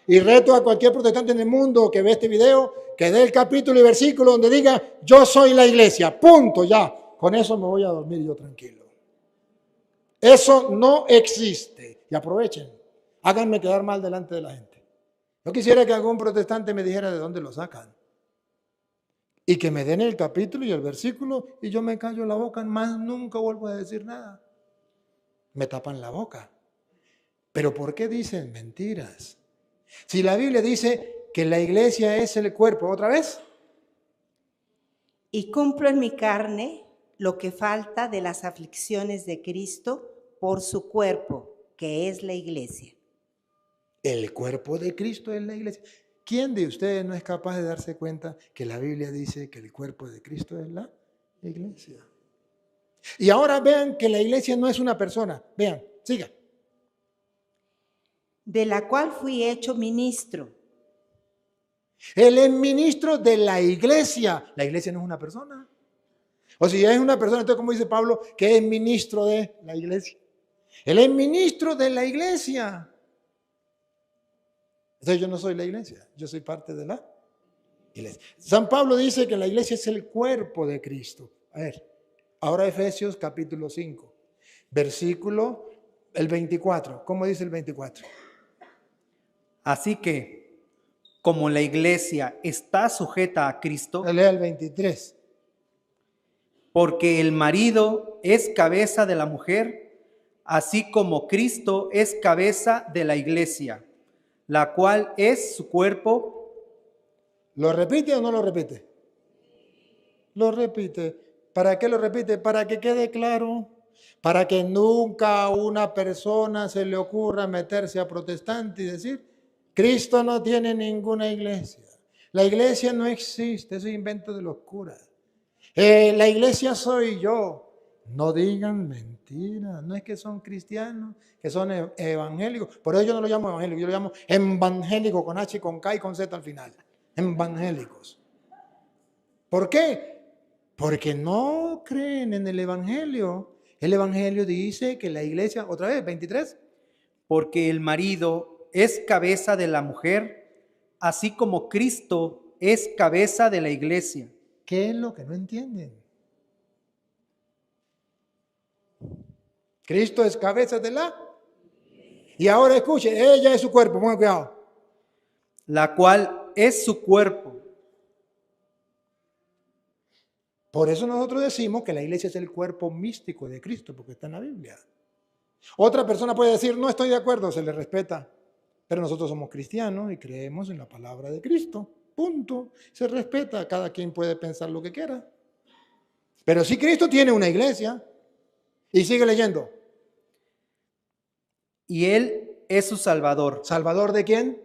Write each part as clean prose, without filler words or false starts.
Y reto a cualquier protestante en el mundo que ve este video, que dé el capítulo y versículo donde diga, yo soy la iglesia, punto, ya. Con eso me voy a dormir yo tranquilo. Eso no existe. Y aprovechen, háganme quedar mal delante de la gente. Yo quisiera que algún protestante me dijera de dónde lo sacan. Y que me den el capítulo y el versículo y yo me callo la boca, más nunca vuelvo a decir nada. Me tapan la boca. Pero ¿por qué dicen mentiras? Si la Biblia dice que la iglesia es el cuerpo, ¿otra vez? Y cumplo en mi carne lo que falta de las aflicciones de Cristo por su cuerpo, que es la iglesia. El cuerpo de Cristo es la iglesia. ¿Quién de ustedes no es capaz de darse cuenta que la Biblia dice que el cuerpo de Cristo es la iglesia? Y ahora vean que la iglesia no es una persona. Vean, sigan. De la cual fui hecho ministro. Él es ministro de la iglesia. La iglesia no es una persona. O si es una persona, entonces como dice Pablo, que es ministro de la iglesia. Él es ministro de la iglesia. Entonces yo no soy la iglesia, yo soy parte de la iglesia. San Pablo dice que la iglesia es el cuerpo de Cristo. A ver, ahora Efesios capítulo 5, versículo el 24. ¿Cómo dice el 24? Así que, como la iglesia está sujeta a Cristo, Lea el 23. porque el marido es cabeza de la mujer, así como Cristo es cabeza de la iglesia, la cual es su cuerpo. ¿Lo repite o no lo repite? Lo repite. ¿Para qué lo repite? Para que quede claro. Para que nunca a una persona se le ocurra meterse a protestante y decir, Cristo no tiene ninguna iglesia. La iglesia no existe, es un invento de los curas. La iglesia soy yo. No digan mentiras, no es que son cristianos, que son evangélicos. Por eso yo no lo llamo evangélico, yo lo llamo evangélico con H, con K y con Z al final. Evangélicos. ¿Por qué? Porque no creen en el evangelio. El evangelio dice que la iglesia, otra vez, 23. Porque el marido es cabeza de la mujer, así como Cristo es cabeza de la iglesia. ¿Qué es lo que no entienden? Cristo es cabeza de la... Y ahora escuche, ella es su cuerpo, pongan cuidado. La cual es su cuerpo. Por eso nosotros decimos que la iglesia es el cuerpo místico de Cristo, porque está en la Biblia. Otra persona puede decir, no estoy de acuerdo, se le respeta. Pero nosotros somos cristianos y creemos en la palabra de Cristo. Punto. Se respeta, cada quien puede pensar lo que quiera. Pero si Cristo tiene una iglesia, y sigue leyendo. Y Él es su Salvador. ¿Salvador de quién?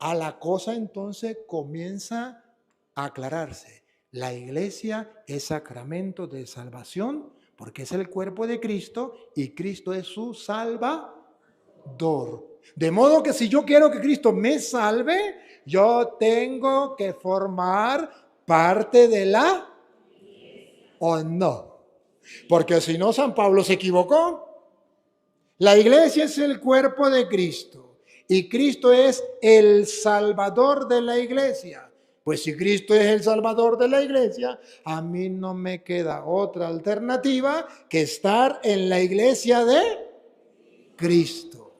A la cosa entonces comienza a aclararse. La iglesia es sacramento de salvación porque es el cuerpo de Cristo y Cristo es su salvador. De modo que si yo quiero que Cristo me salve, yo tengo que formar parte de la o no. Porque si no, San Pablo se equivocó. La iglesia es el cuerpo de Cristo y Cristo es el Salvador de la iglesia. Pues si Cristo es el Salvador de la iglesia, a mí no me queda otra alternativa que estar en la iglesia de Cristo.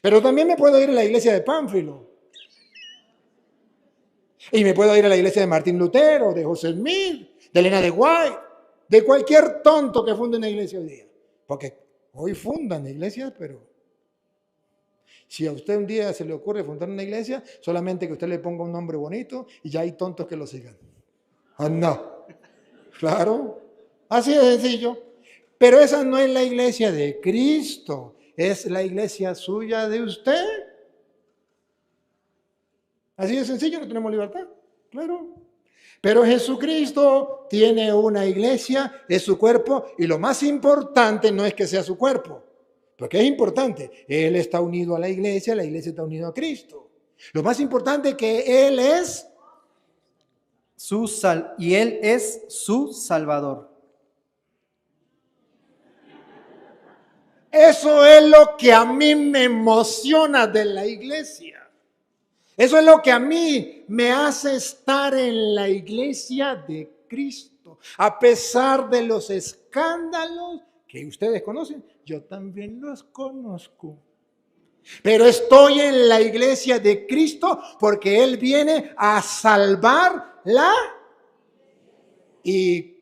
Pero también me puedo ir a la iglesia de Pánfilo. Y me puedo ir a la iglesia de Martín Lutero, de José Smith, de Elena de White, de cualquier tonto que funde una iglesia hoy día. Porque hoy fundan iglesias, pero si a usted un día se le ocurre fundar una iglesia, solamente que usted le ponga un nombre bonito y ya hay tontos que lo sigan. ¿O no? Claro, así de sencillo. Pero esa no es la iglesia de Cristo, es la iglesia suya de usted. Así de sencillo, no tenemos libertad, claro. Pero Jesucristo tiene una iglesia, es su cuerpo, y lo más importante no es que sea su cuerpo, porque es importante. Él está unido a la iglesia está unida a Cristo. Lo más importante es que Él es y Él es su Salvador. Eso es lo que a mí me emociona de la iglesia. Eso es lo que a mí me hace estar en la iglesia de Cristo. A pesar de los escándalos que ustedes conocen, yo también los conozco. Pero estoy en la iglesia de Cristo porque Él viene a salvarla. ¿Y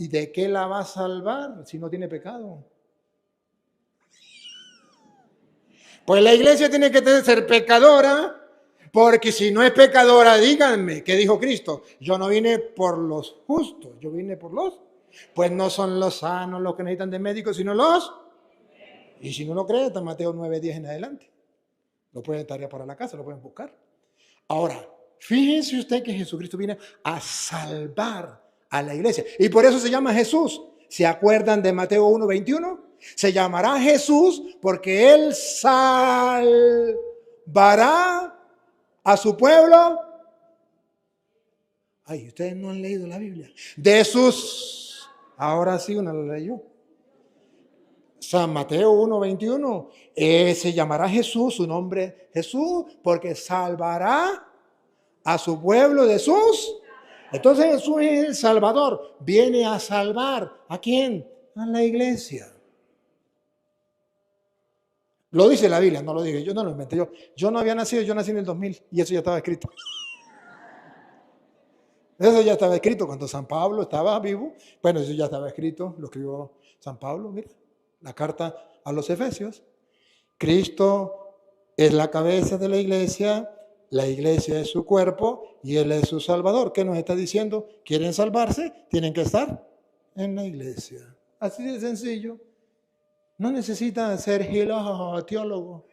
de qué la va a salvar si no tiene pecado? Pues la iglesia tiene que ser pecadora, porque si no es pecadora, díganme, ¿qué dijo Cristo? Yo no vine por los justos, yo vine por los. Pues no son los sanos los que necesitan de médicos, sino los. Y si no lo creen, está Mateo 9:10 en adelante. Lo pueden tarea para la casa, lo pueden buscar. Ahora, fíjense usted que Jesucristo viene a salvar a la iglesia. Y por eso se llama Jesús. ¿Se acuerdan de Mateo 1:21? Se llamará Jesús porque Él salvará a su pueblo. Ay, ustedes no han leído la Biblia. De sus. Ahora sí, uno lo leyó. San Mateo 1:21. Se llamará Jesús, su nombre Jesús, porque salvará a su pueblo de sus. Entonces Jesús es el Salvador. Viene a salvar. ¿A quién? A la iglesia. Lo dice la Biblia, no lo dije yo, no lo inventé yo. Yo no había nacido, yo nací en el 2000 y eso ya estaba escrito. Eso ya estaba escrito cuando San Pablo estaba vivo. Bueno, eso ya estaba escrito, lo escribió San Pablo, mira, la carta a los Efesios. Cristo es la cabeza de la iglesia es su cuerpo y Él es su Salvador. ¿Qué nos está diciendo? ¿Quieren salvarse? Tienen que estar en la iglesia. Así de sencillo. No necesita ser teólogo.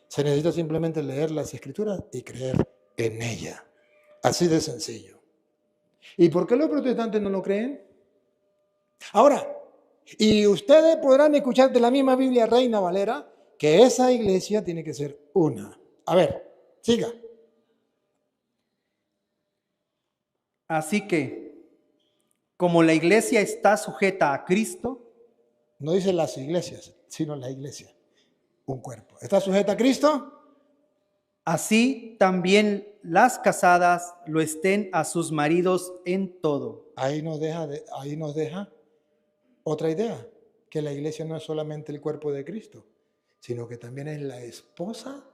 Se necesita simplemente leer las Escrituras y creer en ella. Así de sencillo. ¿Y por qué los protestantes no lo creen? Ahora, y ustedes podrán escuchar de la misma Biblia Reina Valera que esa iglesia tiene que ser una. A ver, siga. Así que, como la iglesia está sujeta a Cristo, No dice las iglesias, sino la iglesia. Un cuerpo. ¿Está sujeta a Cristo? así también las casadas lo estén a sus maridos en todo. Ahí nos deja otra idea, que la iglesia no es solamente el cuerpo de Cristo, sino que también es la esposa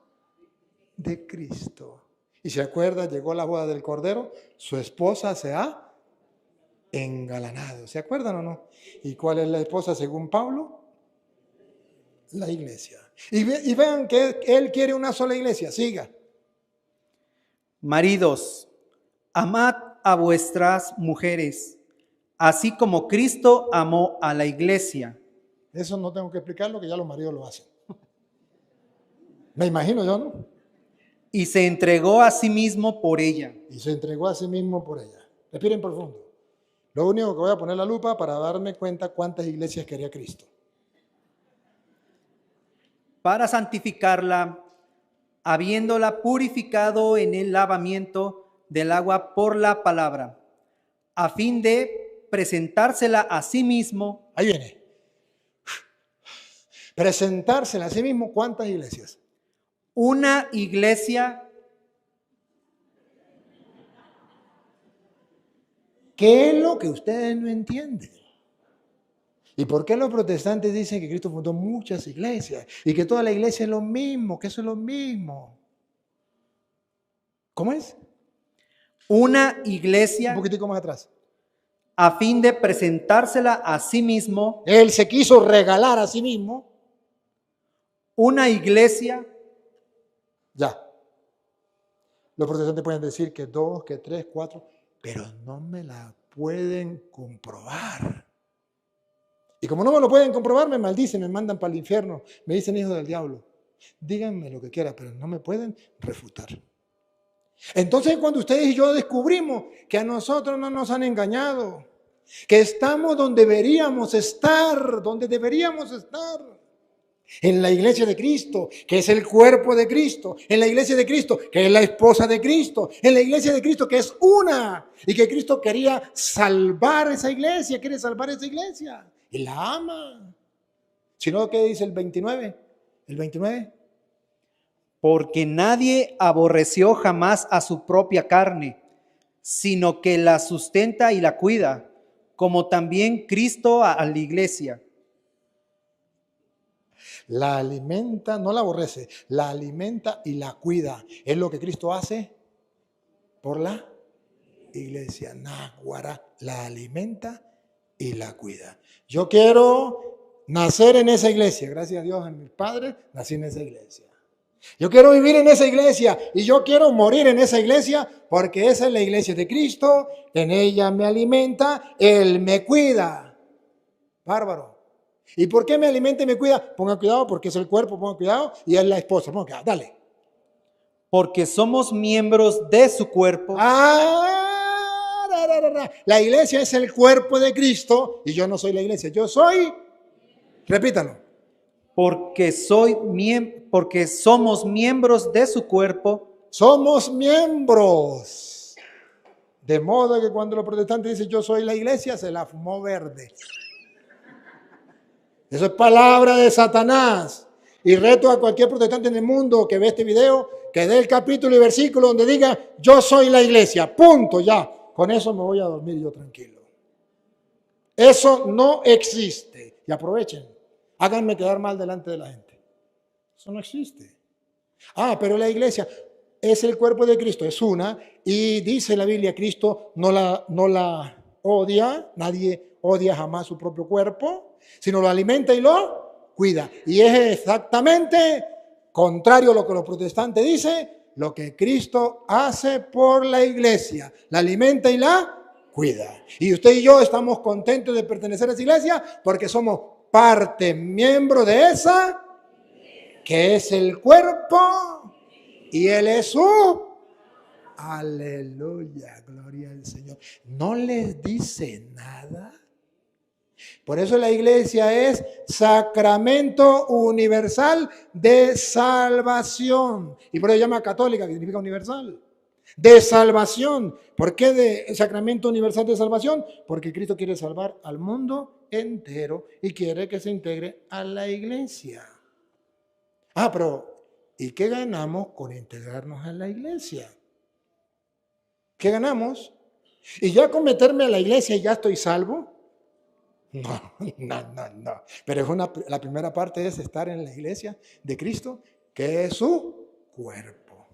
de Cristo. Y se acuerda, llegó la boda del Cordero, su esposa se ha engalanado. ¿Se acuerdan o no? ¿Y cuál es la esposa según Pablo? La iglesia. Y vean que él quiere una sola iglesia. Siga. Maridos, amad a vuestras mujeres, así como Cristo amó a la iglesia. Eso no tengo que explicarlo, que ya los maridos lo hacen. Me imagino yo, ¿no? Y se entregó a sí mismo por ella. Y se entregó a sí mismo por ella. Respiren profundo. Lo único que voy a poner la lupa para darme cuenta cuántas iglesias quería Cristo. Para santificarla, habiéndola purificado en el lavamiento del agua por la palabra, a fin de presentársela a sí mismo. Ahí viene. Presentársela a sí mismo, ¿cuántas iglesias? Una iglesia. ¿Qué es lo que ustedes no entienden? ¿Y por qué los protestantes dicen que Cristo fundó muchas iglesias y que toda la iglesia es lo mismo, que eso es lo mismo? ¿Cómo es? Una iglesia. Un poquitico más atrás. A fin de presentársela a sí mismo. Él se quiso regalar a sí mismo. Una iglesia. Ya. Los protestantes pueden decir que 2, que 3, 4, pero no me la pueden comprobar. Y como no me lo pueden comprobar, me maldicen, me mandan para el infierno, me dicen hijo del diablo. Díganme lo que quieran, pero no me pueden refutar. Entonces, cuando ustedes y yo descubrimos que a nosotros no nos han engañado, que estamos donde deberíamos estar, en la iglesia de Cristo, que es el cuerpo de Cristo, en la iglesia de Cristo, que es la esposa de Cristo, en la iglesia de Cristo, que es una, y que Cristo quería salvar esa iglesia, quiere salvar esa iglesia, y la ama. Sino que dice el 29. El 29. Porque nadie aborreció jamás a su propia carne, sino que la sustenta y la cuida, como también Cristo a la iglesia. La alimenta, no la aborrece, la alimenta y la cuida. Es lo que Cristo hace por la iglesia. Náguara, la alimenta y la cuida. Yo quiero nacer en esa iglesia. Gracias a Dios, a mis padres, nací en esa iglesia. Yo quiero vivir en esa iglesia y yo quiero morir en esa iglesia porque esa es la iglesia de Cristo. En ella me alimenta, Él me cuida. Bárbaro. ¿Y por qué me alimenta y me cuida? Pongan cuidado porque es el cuerpo, pongan cuidado, y es la esposa. Pongan cuidado, dale. Porque somos miembros de su cuerpo. La iglesia es el cuerpo de Cristo y yo no soy la iglesia. Yo soy, repítalo. Porque somos miembros de su cuerpo. Somos miembros. De modo que cuando los protestantes dicen yo soy la iglesia, se la fumó verde. Eso es palabra de Satanás. Y reto a cualquier protestante en el mundo que ve este video, que dé el capítulo y versículo donde diga yo soy la iglesia. Punto, ya. Con eso me voy a dormir yo tranquilo. Eso no existe. Y aprovechen. Háganme quedar mal delante de la gente. Eso no existe. Pero la iglesia es el cuerpo de Cristo, es una. Y dice la Biblia, Cristo no la odia. Nadie odia jamás su propio cuerpo, sino lo alimenta y lo cuida. Y es exactamente contrario a lo que los protestantes dicen, lo que Cristo hace por la iglesia. La alimenta y la cuida. Y usted y yo estamos contentos de pertenecer a esa iglesia porque somos parte, miembro de esa, que es el cuerpo, y Él es su. Aleluya, gloria al Señor. ¿No les dice nada? Por eso la iglesia es sacramento universal de salvación. Y por eso se llama católica, que significa universal. De salvación. ¿Por qué de sacramento universal de salvación? Porque Cristo quiere salvar al mundo entero y quiere que se integre a la iglesia. Pero ¿y qué ganamos con integrarnos a la iglesia? ¿Qué ganamos? ¿Y ya con meterme a la iglesia ya estoy salvo? No. Pero la primera parte es estar en la iglesia de Cristo, que es su cuerpo.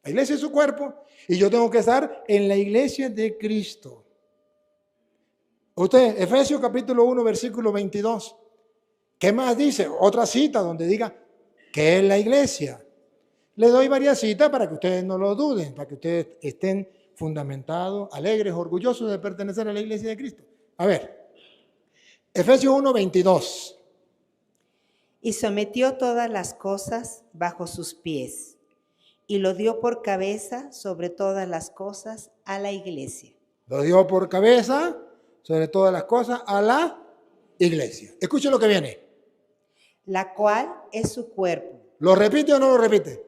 La iglesia es su cuerpo y yo tengo que estar en la iglesia de Cristo. Usted, Efesios capítulo 1, versículo 22. ¿Qué más dice? Otra cita donde diga que es la iglesia. Le doy varias citas para que ustedes no lo duden, para que ustedes estén fundamentados, alegres, orgullosos de pertenecer a la iglesia de Cristo. A ver, Efesios 1, 22. Y sometió todas las cosas bajo sus pies, y lo dio por cabeza sobre todas las cosas a la iglesia. Lo dio por cabeza sobre todas las cosas a la iglesia. Escuchen lo que viene. La cual es su cuerpo. ¿Lo repite o no lo repite?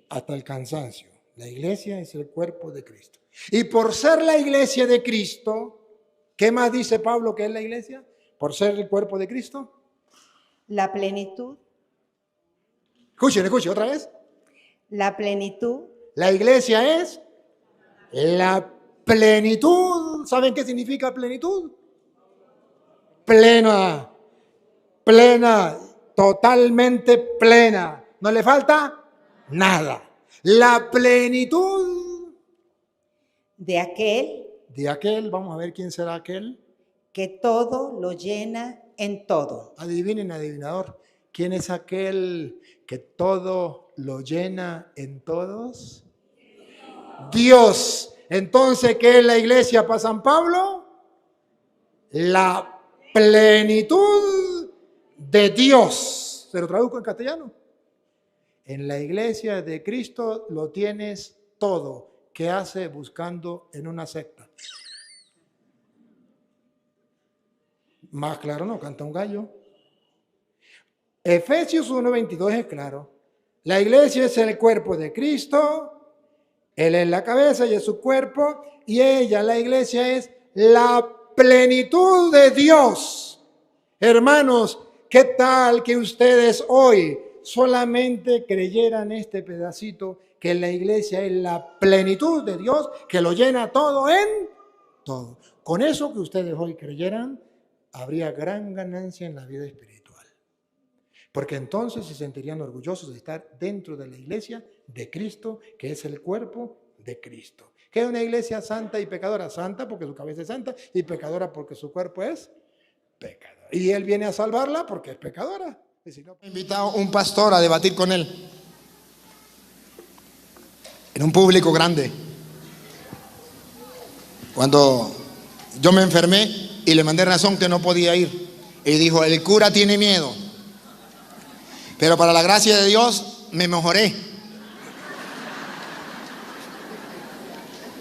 Hasta el cansancio. La iglesia es el cuerpo de Cristo. Y por ser la iglesia de Cristo, ¿qué más dice Pablo que es la iglesia? Por ser el cuerpo de Cristo. La plenitud. Escuchen otra vez. La plenitud. La iglesia es la plenitud. ¿Saben qué significa plenitud? Plena, totalmente plena. No le falta nada. La plenitud de aquel, vamos a ver quién será aquel. Que todo lo llena en todo. Adivinen, adivinador, ¿quién es aquel que todo lo llena en todos? Dios. Entonces, ¿qué es la iglesia para San Pablo? La plenitud de Dios. ¿Se lo traduzco en castellano? En la iglesia de Cristo lo tienes todo. ¿Qué hace buscando en una secta? Más claro no, canta un gallo. Efesios 1:22 es claro. La iglesia es el cuerpo de Cristo. Él es la cabeza y es su cuerpo. Y ella, la iglesia, es la plenitud de Dios. Hermanos, ¿Qué tal que ustedes hoy solamente creyeran este pedacito, que la iglesia es la plenitud de Dios, que lo llena todo en todo? Con eso que ustedes hoy creyeran, habría gran ganancia en la vida espiritual. Porque entonces se sentirían orgullosos de estar dentro de la iglesia de Cristo, que es el cuerpo de Cristo. Que es una iglesia santa y pecadora. Santa porque su cabeza es santa y pecadora porque su cuerpo es pecador. Y Él viene a salvarla porque es pecadora. Y si no, He invitado a un pastor a debatir con él en un público grande. Cuando yo me enfermé y le mandé razón que no podía ir, y dijo: el cura tiene miedo, pero para la gracia de Dios me mejoré.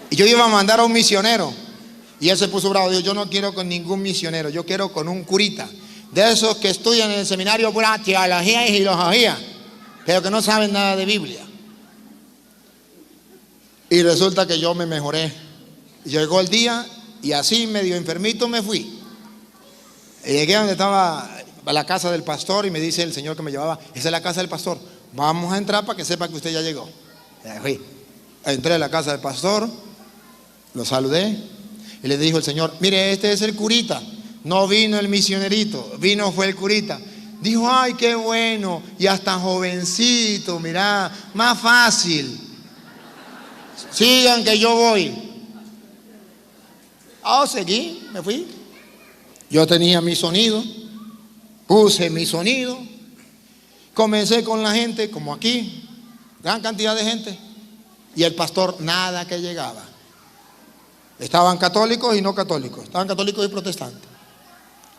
Y yo iba a mandar a un misionero, y él se puso bravo. Dijo: yo no quiero con ningún misionero, yo quiero con un curita, de esos que estudian en el seminario pura teología y filosofía, pero que no saben nada de Biblia. Y resulta que yo me mejoré. Llegó el día y así medio enfermito me fui. Y llegué a donde estaba a la casa del pastor, y me dice el señor que me llevaba: esa es la casa del pastor, vamos a entrar para que sepa que usted ya llegó. Fui. Entré a la casa del pastor, lo saludé y le dijo el señor: mire, este es el curita, no vino el misionerito, fue el curita. Dijo: ay, qué bueno, y hasta jovencito, mirá, más fácil. Sigan que yo voy. Seguí, me fui. Yo tenía mi sonido, puse mi sonido, comencé con la gente, como aquí, gran cantidad de gente, y el pastor nada que llegaba. Estaban católicos y no católicos, estaban católicos y protestantes.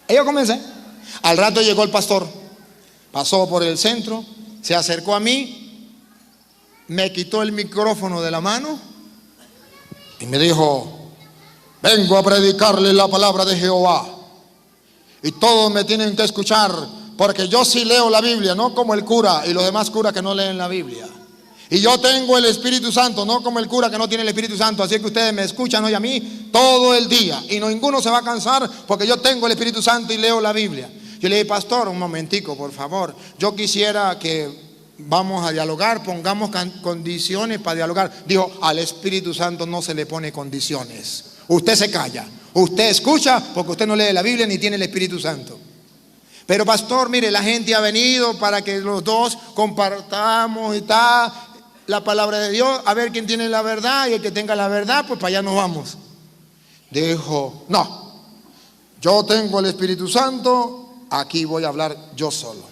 Y yo comencé. Al rato llegó el pastor, pasó por el centro, se acercó a mí, me quitó el micrófono de la mano y me dijo: vengo a predicarle la palabra de Jehová y todos me tienen que escuchar, porque yo sí leo la Biblia, no como el cura y los demás curas que no leen la Biblia. Y yo tengo el Espíritu Santo, no como el cura que no tiene el Espíritu Santo. Así que ustedes me escuchan hoy a mí todo el día y ninguno se va a cansar, porque yo tengo el Espíritu Santo y leo la Biblia. Yo le dije: pastor, un momentico, por favor, yo quisiera que vamos a dialogar, pongamos condiciones para dialogar. Dijo: al Espíritu Santo no se le pone condiciones. Usted se calla, usted escucha, porque usted no lee la Biblia ni tiene el Espíritu Santo. Pero pastor, mire, la gente ha venido para que los dos compartamos y tal la palabra de Dios, a ver quién tiene la verdad, y el que tenga la verdad, pues para allá nos vamos. Dijo: no, yo tengo el Espíritu Santo, aquí voy a hablar yo solo.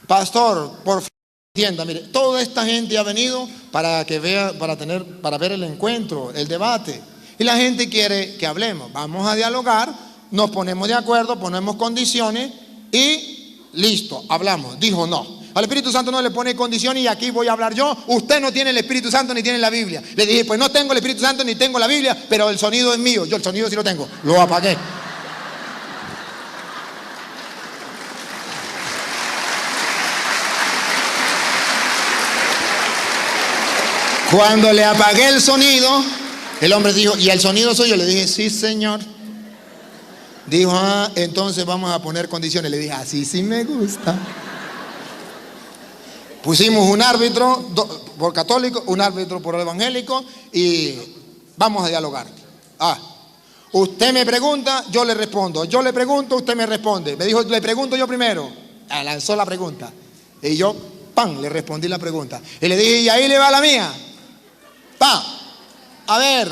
Pastor, por favor, entienda, mire, toda esta gente ha venido para que vea, para ver el encuentro, el debate. Y la gente quiere que hablemos. Vamos a dialogar, nos ponemos de acuerdo, ponemos condiciones y listo, hablamos. Dijo: no, al Espíritu Santo no le pone condiciones y aquí voy a hablar yo. Usted no tiene el Espíritu Santo ni tiene la Biblia. Le dije: pues no tengo el Espíritu Santo ni tengo la Biblia, pero el sonido es mío. Yo el sonido sí lo tengo. Lo apagué. Cuando le apagué el sonido, el hombre dijo: ¿y el sonido soy yo? Le dije: sí, señor. Dijo: entonces vamos a poner condiciones. Le dije: así sí me gusta. Pusimos un árbitro por católico, un árbitro por evangélico, y vamos a dialogar. Usted me pregunta, yo le respondo. Yo le pregunto, usted me responde. Me dijo: le pregunto yo primero. Lanzó la pregunta. Y yo, le respondí la pregunta. Y le dije: y ahí le va la mía. A ver,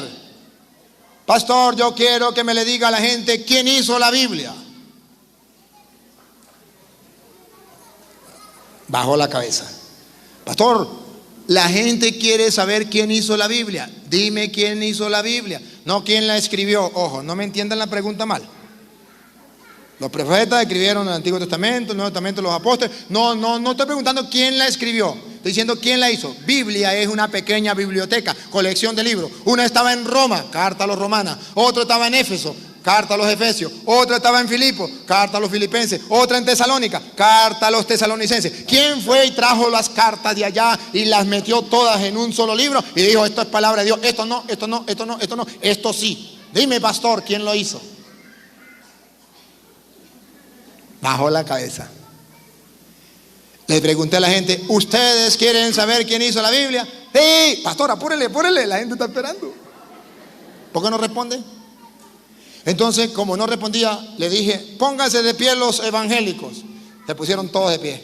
pastor, yo quiero que me le diga a la gente quién hizo la Biblia. Bajó la cabeza. Pastor, la gente quiere saber quién hizo la Biblia. Dime quién hizo la Biblia, no quién la escribió. Ojo, no me entiendan la pregunta mal. Los profetas escribieron el Antiguo Testamento, el Nuevo Testamento, los apóstoles. No estoy preguntando quién la escribió. Estoy diciendo quién la hizo. Biblia es una pequeña biblioteca, colección de libros. Una estaba en Roma, carta a los romanos. Otro estaba en Éfeso, carta a los efesios. Otra estaba en Filipos, carta a los filipenses. Otra en Tesalónica, carta a los tesalonicenses. ¿Quién fue y trajo las cartas de allá y las metió todas en un solo libro? Y dijo: esto es palabra de Dios. Esto no, esto no, esto no, esto no, esto sí. Dime, pastor, ¿quién lo hizo? Bajó la cabeza. Le pregunté a la gente, ¿ustedes quieren saber quién hizo la Biblia? Sí, pastor, apúrele, la gente está esperando. ¿Por qué no responde? Entonces, como no respondía, le dije, pónganse de pie los evangélicos. Se pusieron todos de pie.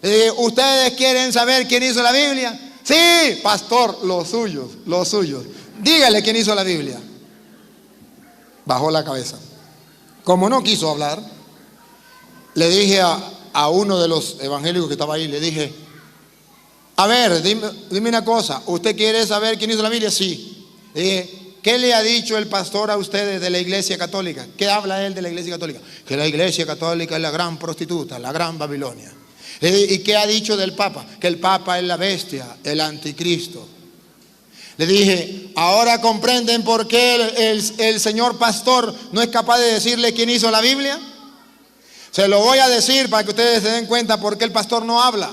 Le dije, ¿ustedes quieren saber quién hizo la Biblia? Sí, pastor, los suyos. Dígale quién hizo la Biblia. Bajó la cabeza. Como no quiso hablar, le dije a uno de los evangélicos que estaba ahí, le dije, a ver, dime una cosa, ¿usted quiere saber quién hizo la Biblia? Sí. Le dije, ¿qué le ha dicho el pastor a ustedes de la Iglesia Católica? ¿Qué habla él de la Iglesia Católica? Que la Iglesia Católica es la gran prostituta, la gran Babilonia. Le dije, ¿y qué ha dicho del Papa? Que el Papa es la bestia, el anticristo. Le dije, ¿ahora comprenden por qué el señor pastor no es capaz de decirle quién hizo la Biblia? Se lo voy a decir para que ustedes se den cuenta por qué el pastor no habla.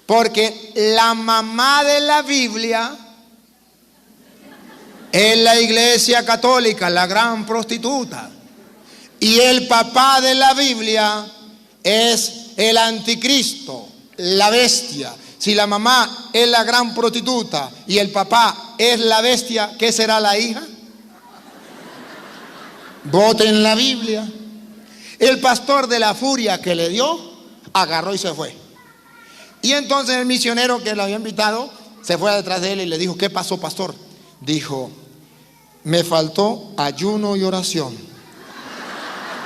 Porque la mamá de la Biblia es la Iglesia Católica, la gran prostituta. Y el papá de la Biblia es el anticristo, la bestia. Si la mamá es la gran prostituta y el papá es la bestia, ¿qué será la hija? Voten la Biblia. El pastor, de la furia que le dio, agarró y se fue. Y entonces el misionero que lo había invitado se fue detrás de él y le dijo, ¿qué pasó, pastor? Dijo, me faltó ayuno y oración.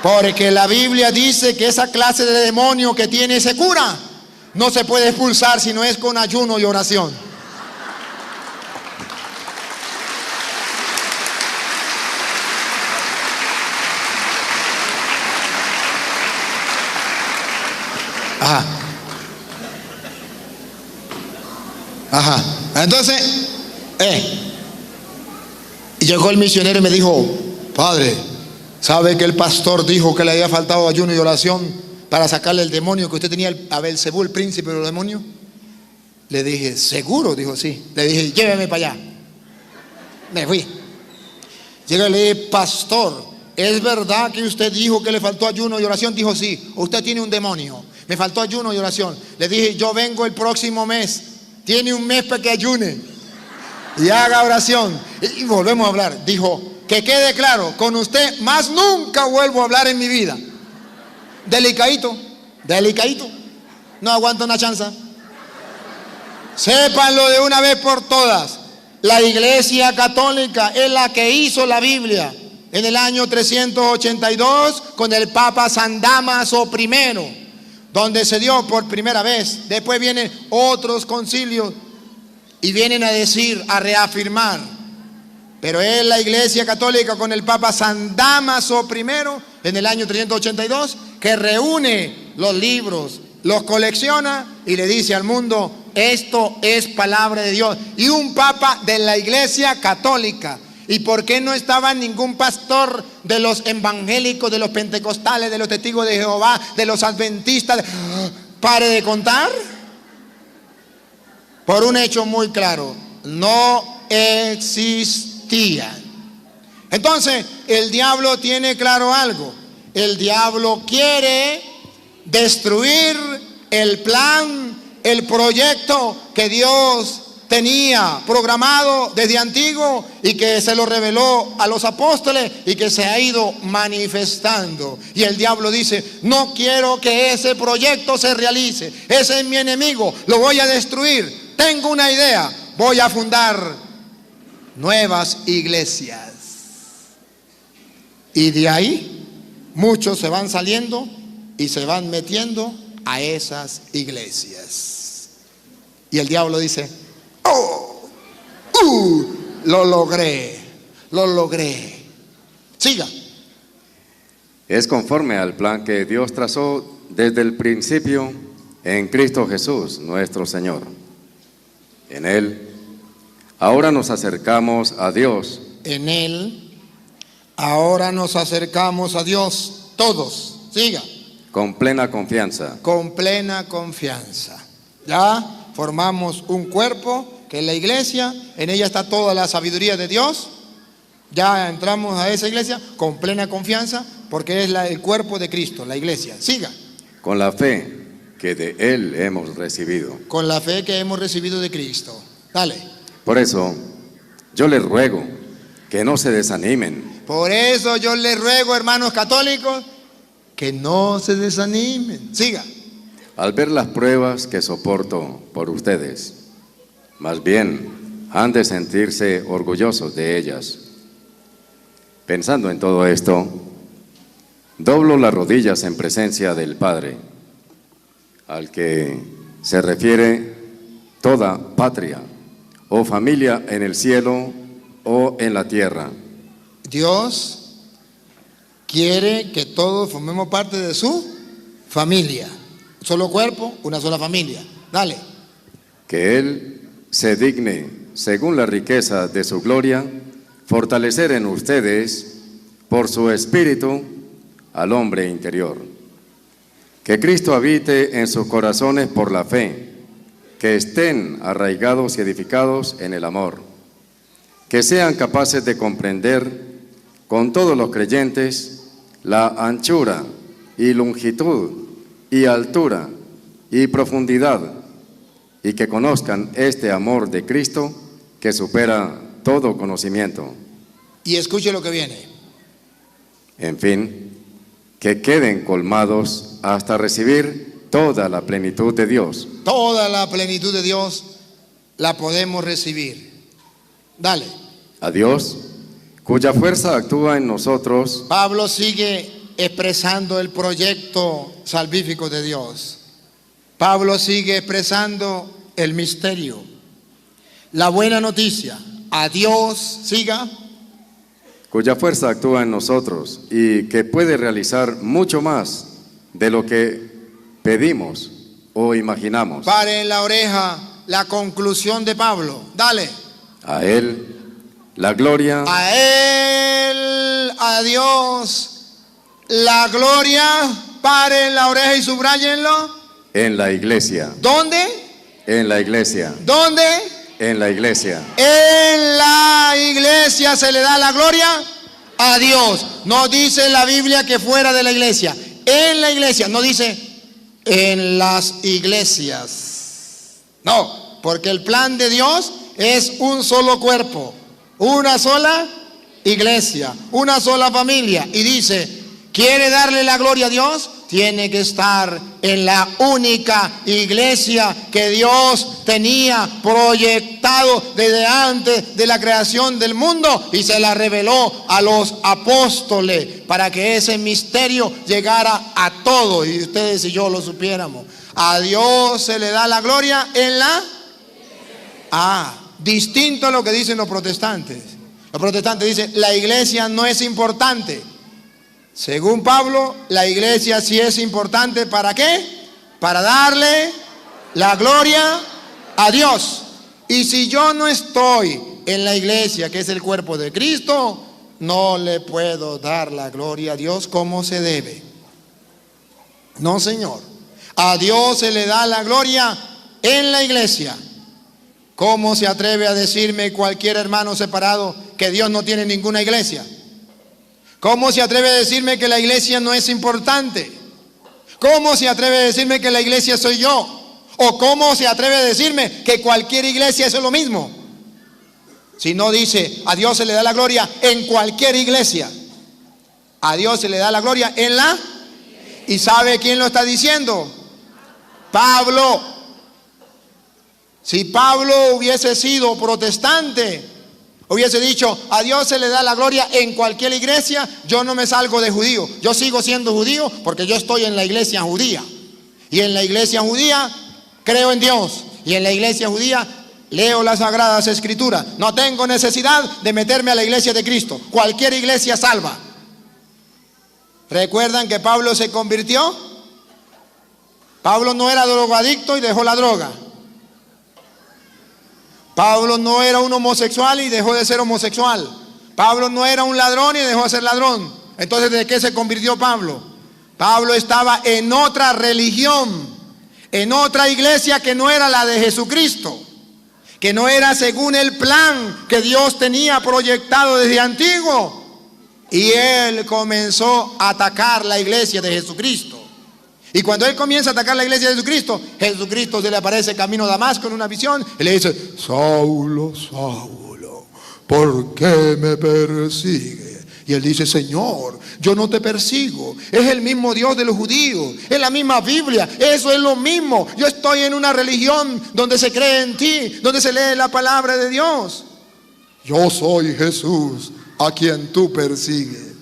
Porque la Biblia dice que esa clase de demonio que tiene se cura. No se puede expulsar si no es con ayuno y oración. Ajá. Entonces, y llegó el misionero y me dijo, padre, ¿sabe que el pastor dijo que le había faltado ayuno y oración para sacarle el demonio que usted tenía a Belcebú, el príncipe de los demonios? Le dije, ¿seguro? Dijo, sí. Le dije, lléveme para allá. Me fui. Llegué y le dije, pastor, ¿es verdad que usted dijo que le faltó ayuno y oración? Dijo, sí. Usted tiene un demonio. Me faltó ayuno y oración. Le dije, yo vengo el próximo mes. Tiene un mes para que ayune y haga oración. Y volvemos a hablar. Dijo, que quede claro, con usted más nunca vuelvo a hablar en mi vida. Delicadito. No aguanto una chanza. Sépanlo de una vez por todas. La Iglesia Católica es la que hizo la Biblia en el año 382 con el Papa San Dámaso I, donde se dio por primera vez. Después vienen otros concilios y vienen a decir, a reafirmar. Pero es la Iglesia Católica con el Papa San Dámaso I en el año 382 que reúne los libros, los colecciona y le dice al mundo, esto es palabra de Dios. Y un Papa de la Iglesia Católica. ¿Y por qué no estaba ningún pastor de los evangélicos, de los pentecostales, de los testigos de Jehová, de los adventistas? Pare de contar. Por un hecho muy claro, no existían. Entonces, el diablo tiene claro algo. El diablo quiere destruir el plan, el proyecto que Dios tenía programado desde antiguo y que se lo reveló a los apóstoles y que se ha ido manifestando. Y el diablo dice, no quiero que ese proyecto se realice. Ese es mi enemigo, lo voy a destruir. Tengo una idea, voy a fundar nuevas iglesias. Y de ahí muchos se van saliendo y se van metiendo a esas iglesias. Y el diablo dice, lo logré. Siga. Es conforme al plan que Dios trazó desde el principio en Cristo Jesús, nuestro Señor. En Él, ahora nos acercamos a Dios. En Él, ahora nos acercamos a Dios, todos. Siga. Con plena confianza. Con plena confianza. Ya formamos un cuerpo que es la iglesia, en ella está toda la sabiduría de Dios. Ya entramos a esa iglesia con plena confianza porque es el cuerpo de Cristo, la iglesia. Siga. Con la fe que de Él hemos recibido. Con la fe que hemos recibido de Cristo. Dale. Por eso, yo les ruego que no se desanimen. Por eso yo les ruego, hermanos católicos, que no se desanimen. Siga. Al ver las pruebas que soporto por ustedes, más bien han de sentirse orgullosos de ellas. Pensando en todo esto, doblo las rodillas en presencia del Padre, al que se refiere toda patria o familia en el cielo o en la tierra. Dios quiere que todos formemos parte de su familia. Un solo cuerpo, una sola familia. Dale. Que Él se digne, según la riqueza de su gloria, fortalecer en ustedes, por su Espíritu, al hombre interior. Que Cristo habite en sus corazones por la fe, que estén arraigados y edificados en el amor, que sean capaces de comprender con todos los creyentes la anchura y longitud y altura y profundidad, y que conozcan este amor de Cristo que supera todo conocimiento. Y escuche lo que viene. En fin, que queden colmados hasta recibir toda la plenitud de Dios. Toda la plenitud de Dios la podemos recibir. Dale. A Dios, cuya fuerza actúa en nosotros. Pablo sigue expresando el proyecto salvífico de Dios. Pablo sigue expresando el misterio, la buena noticia. A Dios, siga. Cuya fuerza actúa en nosotros y que puede realizar mucho más de lo que pedimos o imaginamos. Pare en la oreja la conclusión de Pablo. Dale. A Él la gloria. A Él, a Dios, la gloria. Pare en la oreja y subrayenlo. En la iglesia. ¿Dónde? En la iglesia. ¿Dónde? En la iglesia. En la iglesia se le da la gloria a Dios. No dice la Biblia que fuera de la iglesia. En la iglesia. No dice en las iglesias. No, porque el plan de Dios es un solo cuerpo, una sola iglesia, una sola familia. Y dice, ¿quiere darle la gloria a Dios? Tiene que estar en la única iglesia que Dios tenía proyectado desde antes de la creación del mundo y se la reveló a los apóstoles para que ese misterio llegara a todos y ustedes y yo lo supiéramos. A Dios se le da la gloria en la... distinto a lo que dicen los protestantes. Los protestantes dicen, la iglesia no es importante. Según Pablo, la iglesia sí es importante. ¿Para qué? Para darle la gloria a Dios. Y si yo no estoy en la iglesia, que es el cuerpo de Cristo, no le puedo dar la gloria a Dios como se debe. No, señor. A Dios se le da la gloria en la iglesia. ¿Cómo se atreve a decirme cualquier hermano separado que Dios no tiene ninguna iglesia? ¿Cómo se atreve a decirme que la iglesia no es importante? ¿Cómo se atreve a decirme que la iglesia soy yo? ¿O cómo se atreve a decirme que cualquier iglesia es lo mismo? Si no dice, a Dios se le da la gloria en cualquier iglesia. A Dios se le da la gloria en la... ¿Y sabe quién lo está diciendo? Pablo. Si Pablo hubiese sido protestante, hubiese dicho, a Dios se le da la gloria en cualquier iglesia, yo no me salgo de judío. Yo sigo siendo judío porque yo estoy en la iglesia judía. Y en la iglesia judía creo en Dios. Y en la iglesia judía leo las Sagradas Escrituras. No tengo necesidad de meterme a la iglesia de Cristo. Cualquier iglesia salva. ¿Recuerdan que Pablo se convirtió? Pablo no era drogadicto y dejó la droga. Pablo no era un homosexual y dejó de ser homosexual. Pablo no era un ladrón y dejó de ser ladrón. Entonces, ¿de qué se convirtió Pablo? Pablo estaba en otra religión, en otra iglesia que no era la de Jesucristo, que no era según el plan que Dios tenía proyectado desde antiguo. Y él comenzó a atacar la iglesia de Jesucristo. Y cuando él comienza a atacar la iglesia de Jesucristo, Jesucristo se le aparece camino a Damasco en una visión y le dice: Saulo, Saulo, ¿por qué me persigue? Y él dice: Señor, yo no te persigo. Es el mismo Dios de los judíos, es la misma Biblia, eso es lo mismo. Yo estoy en una religión donde se cree en ti, donde se lee la palabra de Dios. Yo soy Jesús a quien tú persigues.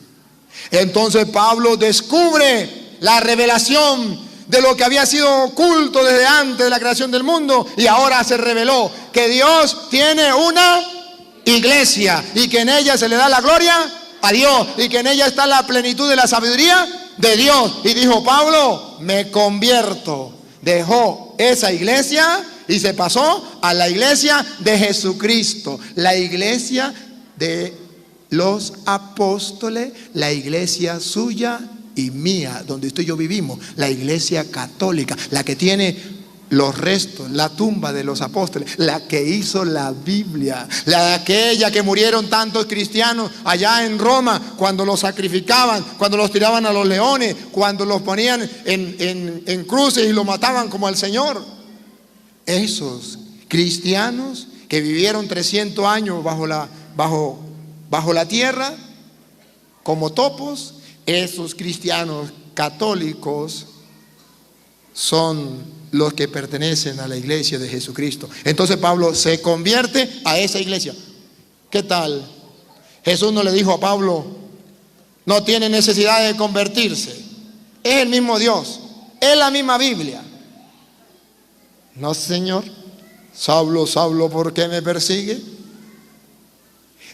Entonces Pablo descubre la revelación de lo que había sido oculto desde antes de la creación del mundo, y ahora se reveló que Dios tiene una iglesia y que en ella se le da la gloria a Dios y que en ella está la plenitud de la sabiduría de Dios. Y dijo Pablo: me convierto. Dejó esa iglesia y se pasó a la iglesia de Jesucristo, la iglesia de los apóstoles, la iglesia suya y mía, donde usted y yo vivimos, la iglesia católica, la que tiene los restos, la tumba de los apóstoles, la que hizo la Biblia, la de aquella que murieron tantos cristianos allá en Roma, cuando los sacrificaban, cuando los tiraban a los leones, cuando los ponían en cruces y los mataban como al Señor. Esos cristianos que vivieron 300 años bajo la tierra como topos, esos cristianos católicos son los que pertenecen a la iglesia de Jesucristo. Entonces Pablo se convierte a esa iglesia. ¿Qué tal? Jesús no le dijo a Pablo: no tiene necesidad de convertirse, es el mismo Dios, es la misma Biblia. No, Señor. Saulo, Saulo, ¿por qué me persigue?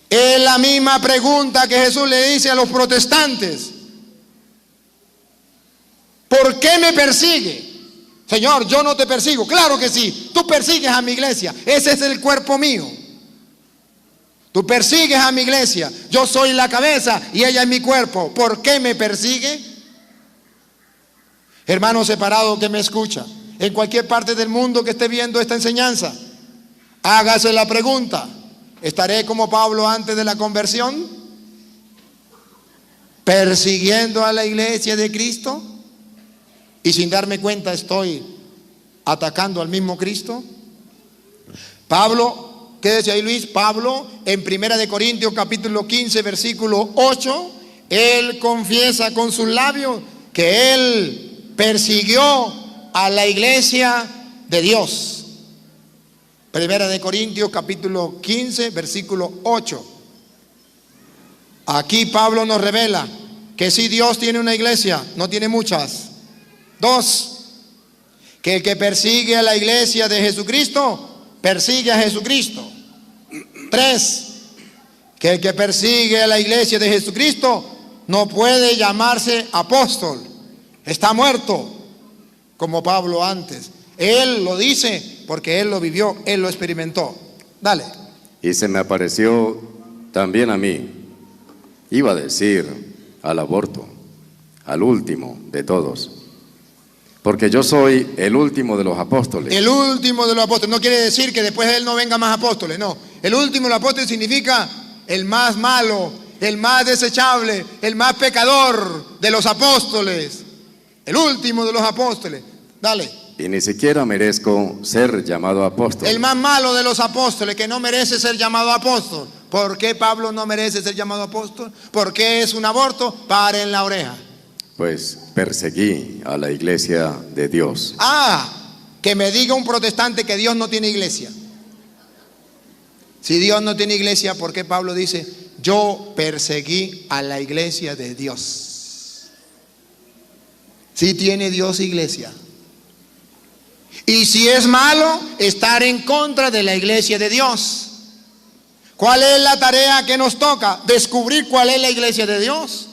Es la misma pregunta que Jesús le dice a los protestantes: ¿por qué me persigue? Señor, yo no te persigo. Claro que sí, tú persigues a mi iglesia, ese es el cuerpo mío. Tú persigues a mi iglesia, yo soy la cabeza y ella es mi cuerpo. ¿Por qué me persigue? Hermano separado que me escucha, en cualquier parte del mundo que esté viendo esta enseñanza, hágase la pregunta: ¿estaré como Pablo antes de la conversión, persiguiendo a la iglesia de Cristo? Y sin darme cuenta estoy atacando al mismo Cristo. Pablo, ¿qué decía ahí Luis? Pablo en 1 Corintios capítulo 15 versículo 8, él confiesa con sus labios que él persiguió a la iglesia de Dios. 1 Corintios capítulo 15 versículo 8. Aquí Pablo nos revela que si Dios tiene una iglesia, no tiene muchas. 2, que el que persigue a la iglesia de Jesucristo, persigue a Jesucristo. 3, que el que persigue a la iglesia de Jesucristo no puede llamarse apóstol, está muerto, como Pablo antes. Él lo dice porque él lo vivió, él lo experimentó. Dale. Y se me apareció también a mí, iba a decir al aborto, al último de todos. Porque yo soy el último de los apóstoles. El último de los apóstoles. No quiere decir que después de él no venga más apóstoles, no. El último de los apóstoles significa el más malo, el más desechable, el más pecador de los apóstoles. El último de los apóstoles. Dale. Y ni siquiera merezco ser llamado apóstol. El más malo de los apóstoles, que no merece ser llamado apóstol. ¿Por qué Pablo no merece ser llamado apóstol? ¿Por qué es un aborto? Paren la oreja. Pues perseguí a la iglesia de Dios. Que me diga un protestante que Dios no tiene iglesia. Si Dios no tiene iglesia, ¿por qué Pablo dice: yo perseguí a la iglesia de Dios? Si tiene Dios iglesia. Y si es malo estar en contra de la iglesia de Dios. ¿Cuál es la tarea que nos toca? Descubrir cuál es la iglesia de Dios.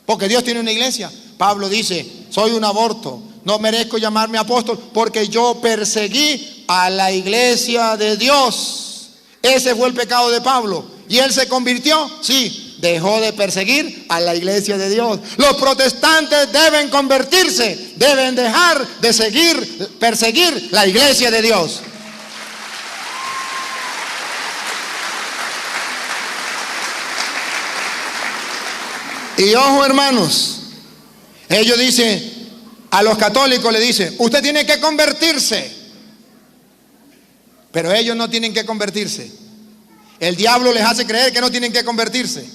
Porque Dios tiene una iglesia. Pablo dice: soy un aborto, no merezco llamarme apóstol porque yo perseguí a la iglesia de Dios. Ese fue el pecado de Pablo. ¿Y él se convirtió? Sí, dejó de perseguir a la iglesia de Dios. Los protestantes deben convertirse, deben dejar de perseguir la iglesia de Dios. Y ojo, hermanos, ellos dicen, a los católicos le dicen, usted tiene que convertirse. Pero ellos no tienen que convertirse. El diablo les hace creer que no tienen que convertirse.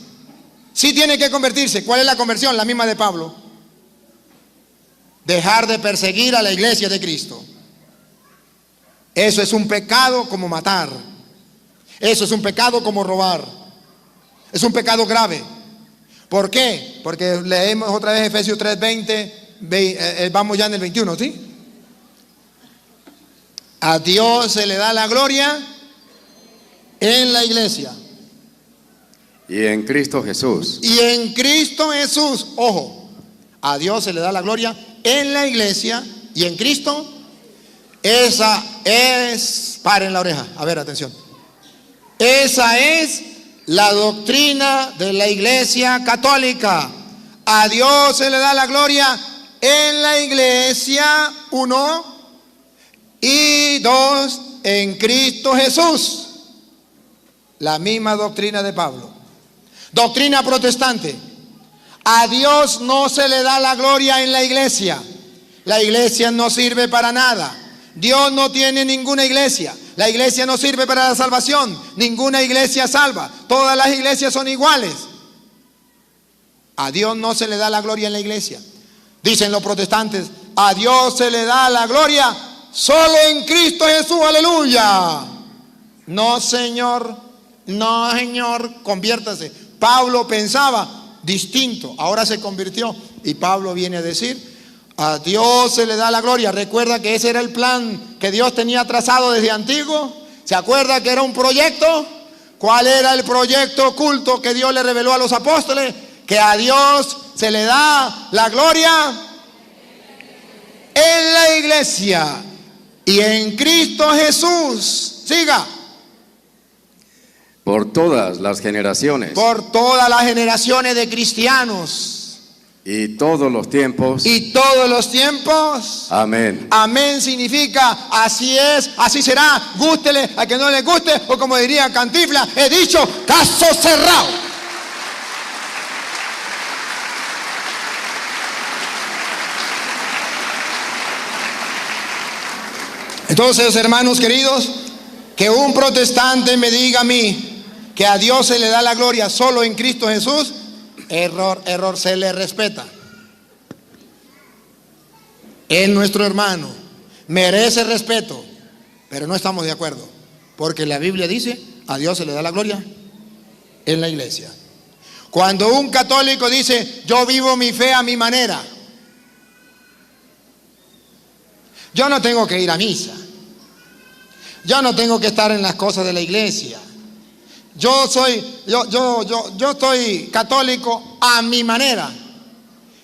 Sí tienen que convertirse. ¿Cuál es la conversión? La misma de Pablo. Dejar de perseguir a la iglesia de Cristo. Eso es un pecado como matar. Eso es un pecado como robar. Es un pecado grave. ¿Por qué? Porque leemos otra vez Efesios 3:20, vamos ya en el 21, ¿sí? A Dios se le da la gloria en la iglesia. Y en Cristo Jesús. Y en Cristo Jesús, ojo, a Dios se le da la gloria en la iglesia y en Cristo. Esa es, paren la oreja, a ver, atención. Esa es la doctrina de la iglesia católica. A Dios se le da la gloria en la iglesia, 1, y 2, en Cristo Jesús. La misma doctrina de Pablo. Doctrina protestante. A Dios no se le da la gloria en la iglesia. La iglesia no sirve para nada. Dios no tiene ninguna iglesia. La iglesia no sirve para la salvación. Ninguna iglesia salva. Todas las iglesias son iguales. A Dios no se le da la gloria en la iglesia. Dicen los protestantes, a Dios se le da la gloria solo en Cristo Jesús, aleluya. No, señor, no, señor, conviértase. Pablo pensaba distinto, ahora se convirtió. Y Pablo viene a decir, a Dios se le da la gloria. Recuerda que ese era el plan que Dios tenía trazado desde antiguo. ¿Se acuerda que era un proyecto? ¿Cuál era el proyecto oculto que Dios le reveló a los apóstoles? Que a Dios se le da la gloria en la iglesia y en Cristo Jesús. Siga. Por todas las generaciones. Por todas las generaciones de cristianos. Y todos los tiempos. Y todos los tiempos. Amén. Amén significa así es, así será, gústele a que no le guste, o como diría Cantinflas, he dicho, caso cerrado. Entonces, hermanos queridos, que un protestante me diga a mí que a Dios se le da la gloria solo en Cristo Jesús, error, se le respeta. Es nuestro hermano, merece respeto, pero no estamos de acuerdo, porque la Biblia dice, a Dios se le da la gloria en la iglesia. Cuando un católico dice, yo vivo mi fe a mi manera, yo no tengo que ir a misa, yo no tengo que estar en las cosas de la iglesia, yo soy católico a mi manera.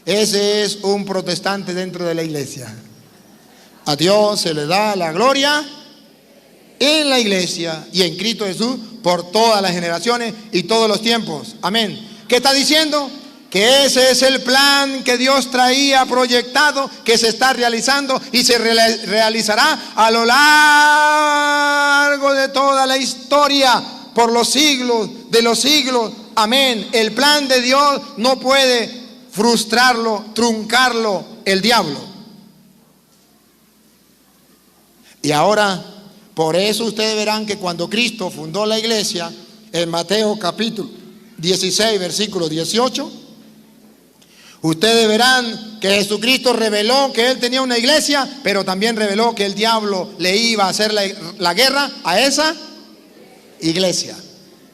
Ese es un protestante dentro de la iglesia. A Dios se le da la gloria en la iglesia y en Cristo Jesús por todas las generaciones y todos los tiempos. Amén. ¿Qué está diciendo? Que ese es el plan que Dios traía proyectado, que se está realizando y se realizará a lo largo de toda la historia, por los siglos de los siglos. Amén. El plan de Dios no puede frustrarlo, truncarlo el diablo. Y ahora, por eso ustedes verán que cuando Cristo fundó la iglesia, en Mateo capítulo 16, versículo 18, ustedes verán que Jesucristo reveló que Él tenía una iglesia, pero también reveló que el diablo le iba a hacer la guerra a esa iglesia.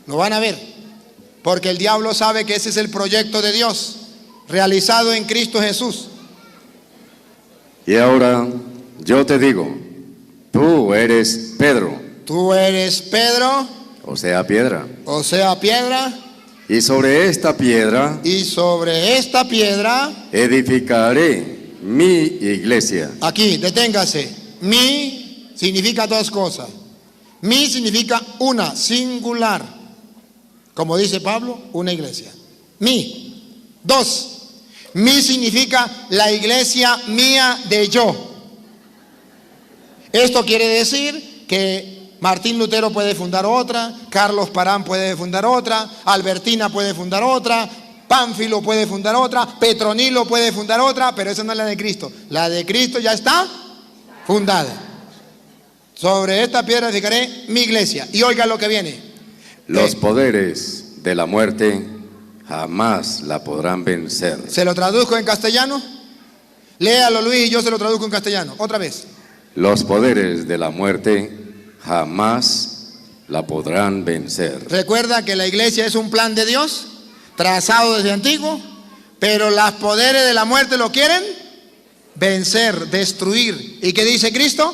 Lo van a ver, porque el diablo sabe que ese es el proyecto de Dios, realizado en Cristo Jesús. Y ahora yo te digo, tú eres Pedro. Tú eres Pedro, O sea, piedra. o sea, piedra, Y sobre esta piedra y sobre esta piedra, edificaré mi iglesia. aquí, deténgase. Mi significa dos cosas. Mi significa una, singular. Como dice Pablo, una iglesia. Mi. Dos. Mi significa la iglesia mía de yo. Esto quiere decir que Martín Lutero puede fundar otra, Carlos Parán puede fundar otra, Albertina puede fundar otra, Pánfilo puede fundar otra, Petronilo puede fundar otra, pero esa no es la de Cristo. La de Cristo ya está fundada. Sobre esta piedra edificaré mi iglesia. Y oiga lo que viene. Los poderes de la muerte jamás la podrán vencer. ¿Se lo traduzco en castellano? Léalo, Luis, y yo se lo traduzco en castellano. Otra vez. Los poderes de la muerte jamás la podrán vencer. Recuerda que la iglesia es un plan de Dios, trazado desde antiguo, pero los poderes de la muerte lo quieren vencer, destruir. ¿Y qué dice Cristo?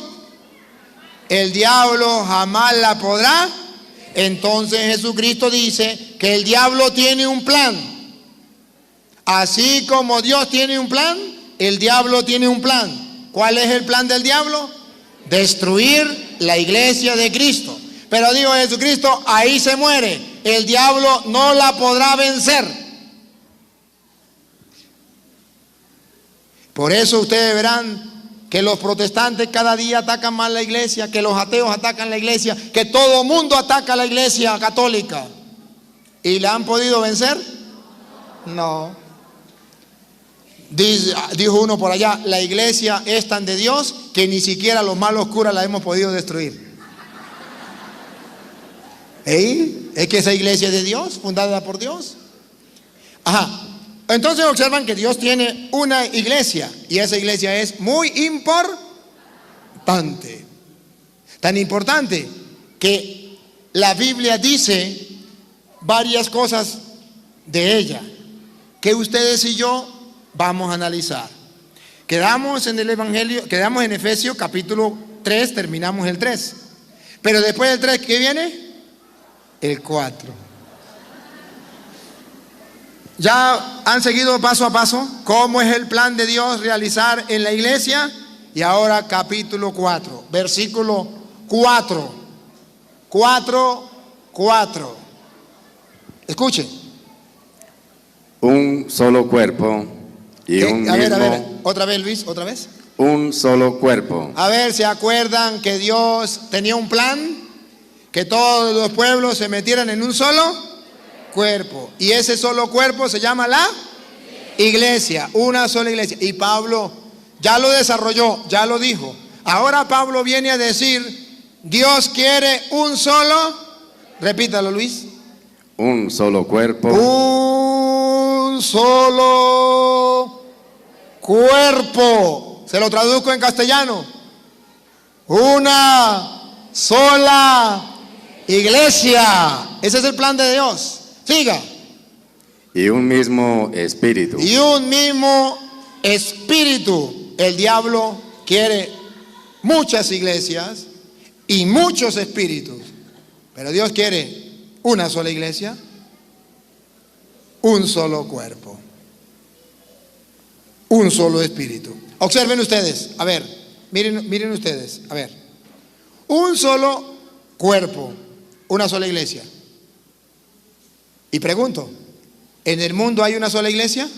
El diablo jamás la podrá. Entonces Jesucristo dice que el diablo tiene un plan. Así como Dios tiene un plan, el diablo tiene un plan. ¿Cuál es el plan del diablo? Destruir la iglesia de Cristo. Pero dijo Jesucristo, ahí se muere. El diablo no la podrá vencer. Por eso ustedes verán que los protestantes cada día atacan más la iglesia, que los ateos atacan la iglesia, que todo mundo ataca a la iglesia católica. ¿Y la han podido vencer? No. Dijo uno por allá, la iglesia es tan de Dios que ni siquiera los malos curas la hemos podido destruir. Es que esa iglesia es de Dios, fundada por Dios. Ajá. Entonces observan que Dios tiene una iglesia y esa iglesia es muy importante. Tan importante que la Biblia dice varias cosas de ella que ustedes y yo vamos a analizar. Quedamos en el Evangelio, quedamos en Efesios capítulo 3, terminamos el 3. Pero después del 3, ¿qué viene? El 4. Ya han seguido paso a paso cómo es el plan de Dios realizar en la iglesia. Y ahora capítulo 4, versículo 4. 4. Escuchen. Un solo cuerpo y un mismo... A ver, otra vez Luis, otra vez. Un solo cuerpo. A ver, ¿se acuerdan que Dios tenía un plan? Que todos los pueblos se metieran en un solo cuerpo. Y ese solo cuerpo se llama la iglesia, una sola iglesia. Y Pablo ya lo desarrolló, ya lo dijo. Ahora Pablo viene a decir, Dios quiere un solo, repítalo Luis. Un solo cuerpo. Un solo cuerpo. Se lo traduzco en castellano. Una sola iglesia. Ese es el plan de Dios. Siga. Y un mismo espíritu. Y un mismo espíritu. El diablo quiere muchas iglesias y muchos espíritus. Pero Dios quiere una sola iglesia, un solo cuerpo, un solo espíritu. Observen ustedes, a ver, miren ustedes, a ver. Un solo cuerpo, una sola iglesia. Y pregunto, ¿en el mundo hay una sola iglesia?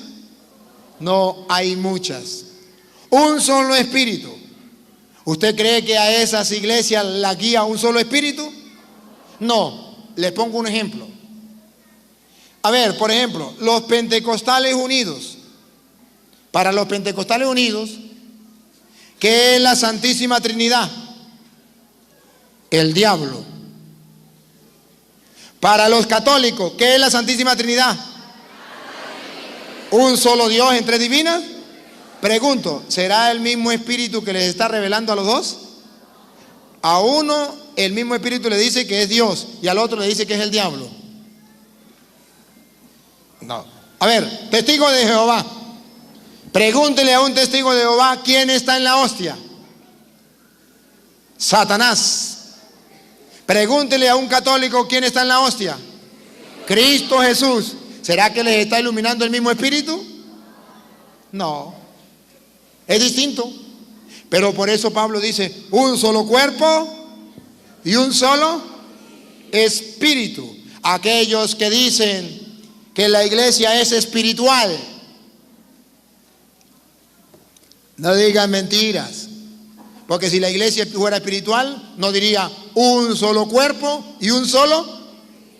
No, hay muchas. Un solo espíritu. ¿Usted cree que a esas iglesias la guía un solo espíritu? No, les pongo un ejemplo. A ver, por ejemplo, los pentecostales unidos. Para los pentecostales unidos, ¿qué es la Santísima Trinidad? El diablo. Para los católicos, ¿qué es la Santísima Trinidad? ¿Un solo Dios en tres divinas? Pregunto, ¿será el mismo espíritu que les está revelando a los dos? A uno el mismo espíritu le dice que es Dios y al otro le dice que es el diablo. No. A ver, testigo de Jehová. Pregúntele a un testigo de Jehová quién está en la hostia. Satanás. Pregúntele a un católico quién está en la hostia. Cristo Jesús. ¿Será que les está iluminando el mismo espíritu? No. Es distinto. Pero por eso Pablo dice, un solo cuerpo y un solo espíritu. Aquellos que dicen que la iglesia es espiritual, no digan mentiras. Porque si la iglesia fuera espiritual, no diría un solo cuerpo y un solo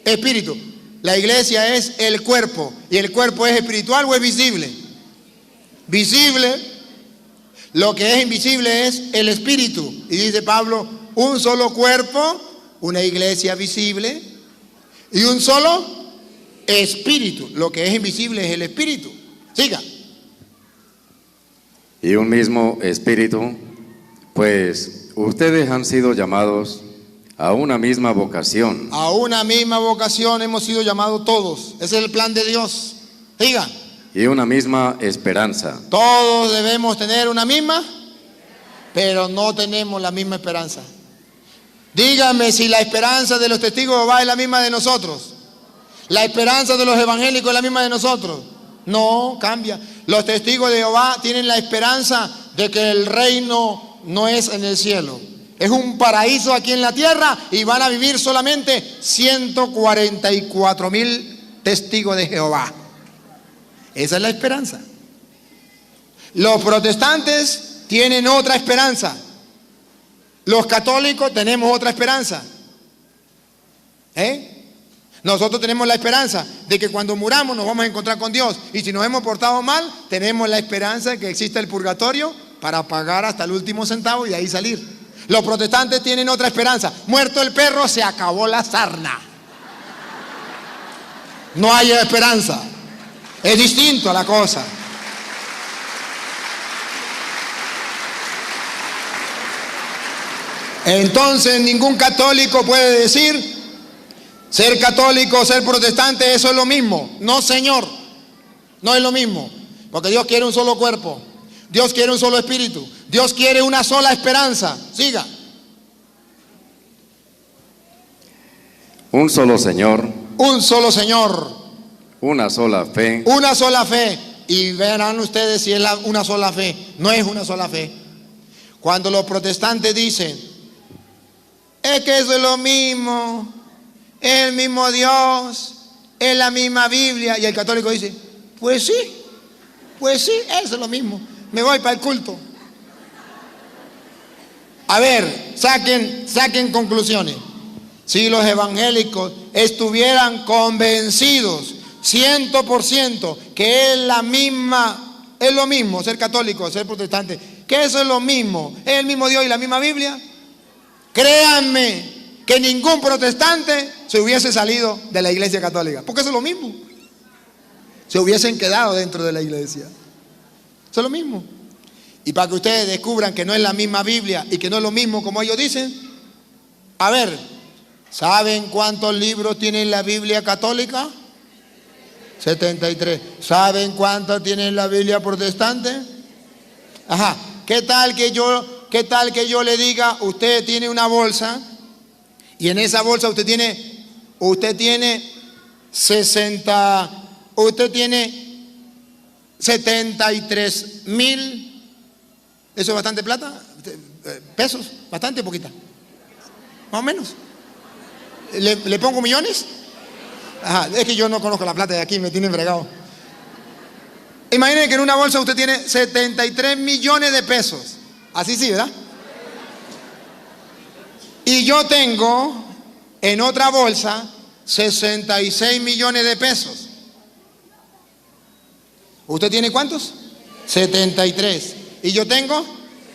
espíritu. La iglesia es el cuerpo. ¿Y el cuerpo es espiritual o es visible? Visible. Lo que es invisible es el espíritu. Y dice Pablo, un solo cuerpo, una iglesia visible y un solo espíritu. Lo que es invisible es el espíritu. Siga. Y un mismo espíritu, pues ustedes han sido llamados a una misma vocación. A una misma vocación hemos sido llamados todos. Ese es el plan de Dios. Siga. Y una misma esperanza. Todos debemos tener una misma, pero no tenemos la misma esperanza. Dígame si la esperanza de los testigos de Jehová es la misma de nosotros. La esperanza de los evangélicos es la misma de nosotros. No, cambia. Los testigos de Jehová tienen la esperanza de que el reino no es en el cielo. Es un paraíso aquí en la tierra y van a vivir solamente 144,000 testigos de Jehová. Esa es la esperanza. Los protestantes tienen otra esperanza. Los católicos tenemos otra esperanza. Nosotros tenemos la esperanza de que cuando muramos nos vamos a encontrar con Dios. Y si nos hemos portado mal, tenemos la esperanza de que exista el purgatorio para pagar hasta el último centavo y de ahí salir. Los protestantes tienen otra esperanza. Muerto el perro, se acabó la sarna. No hay esperanza. Es distinto a la cosa. Entonces ningún católico puede decir ser católico o ser protestante, eso es lo mismo. No, señor, no es lo mismo. Porque Dios quiere un solo cuerpo. Dios quiere un solo espíritu. Dios quiere una sola esperanza. Siga. Un solo Señor. Un solo Señor. Una sola fe. Una sola fe. Y verán ustedes si es una sola fe. No es una sola fe. Cuando los protestantes dicen, es que eso es lo mismo, es el mismo Dios, es la misma Biblia. Y el católico dice, pues sí, eso es lo mismo. Me voy para el culto. A ver, saquen conclusiones. Si los evangélicos estuvieran convencidos 100% que es lo mismo ser católico, ser protestante, que eso es lo mismo, es el mismo Dios y la misma Biblia, créanme que ningún protestante se hubiese salido de la iglesia católica, porque eso es lo mismo. Se hubiesen quedado dentro de la iglesia. Eso es lo mismo. Y para que ustedes descubran que no es la misma Biblia y que no es lo mismo como ellos dicen, a ver, ¿saben cuántos libros tiene la Biblia católica? 73. ¿Saben cuántos tiene la Biblia protestante? Ajá. ¿Qué tal que yo le diga, usted tiene una bolsa y en esa bolsa usted tiene 73,000, ¿eso es bastante plata? Pesos, bastante poquita, más o menos. ¿Le pongo millones? Ajá, es que yo no conozco la plata de aquí, me tienen fregado. Imaginen que en una bolsa usted tiene 73 millones de pesos. Así sí, ¿verdad? Y yo tengo en otra bolsa 66 millones de pesos. ¿Usted tiene cuántos? 73. Y yo tengo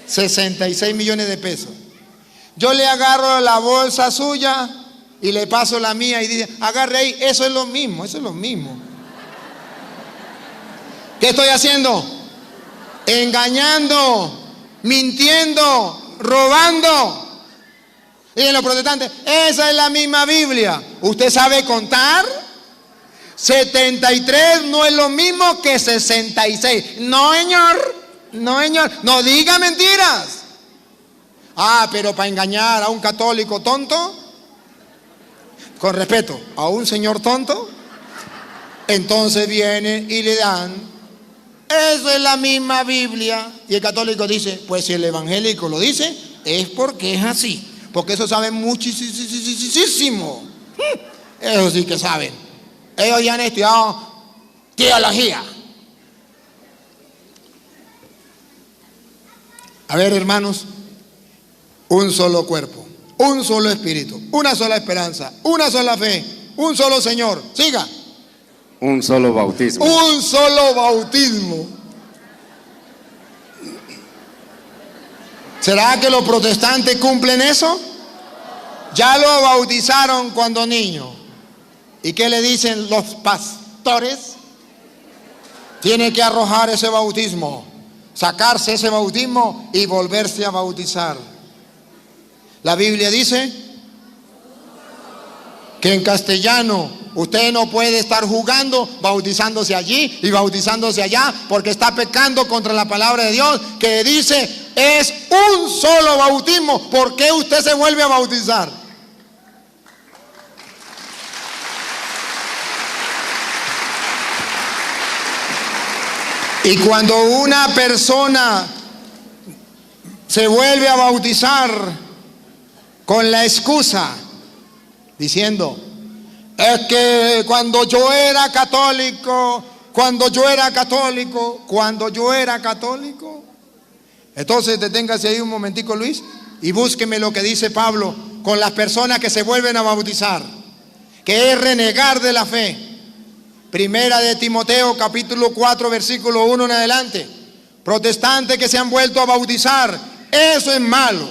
66 millones de pesos. Yo le agarro la bolsa suya y le paso la mía y dice, agarre ahí, eso es lo mismo, eso es lo mismo. ¿Qué estoy haciendo? Engañando, mintiendo, robando. Y en los protestantes, esa es la misma Biblia. ¿Usted sabe contar? 73 no es lo mismo que 66. No, señor, no, señor, no diga mentiras. Ah, pero para engañar a un católico tonto, con respeto, a un señor tonto, entonces vienen y le dan, eso es la misma Biblia. Y el católico dice, pues si el evangélico lo dice, es porque es así. Porque eso saben muchísimo. Eso sí que saben. Ellos ya han estudiado teología. A ver, hermanos, un solo cuerpo, un solo espíritu, una sola esperanza, una sola fe, un solo Señor. Siga. Un solo bautismo. Un solo bautismo. ¿Será que los protestantes cumplen eso? Ya lo bautizaron cuando niño. ¿Y qué le dicen los pastores? Tiene que arrojar ese bautismo, sacarse ese bautismo y volverse a bautizar. La Biblia dice que en castellano usted no puede estar jugando, bautizándose allí y bautizándose allá, porque está pecando contra la palabra de Dios, que dice es un solo bautismo. ¿Por qué usted se vuelve a bautizar? Y cuando una persona se vuelve a bautizar con la excusa diciendo, es que cuando yo era católico, entonces deténgase ahí un momentico, Luis, y búsqueme lo que dice Pablo con las personas que se vuelven a bautizar, que es renegar de la fe. Primera de Timoteo, capítulo 4, versículo 1 en adelante. Protestantes que se han vuelto a bautizar, eso es malo.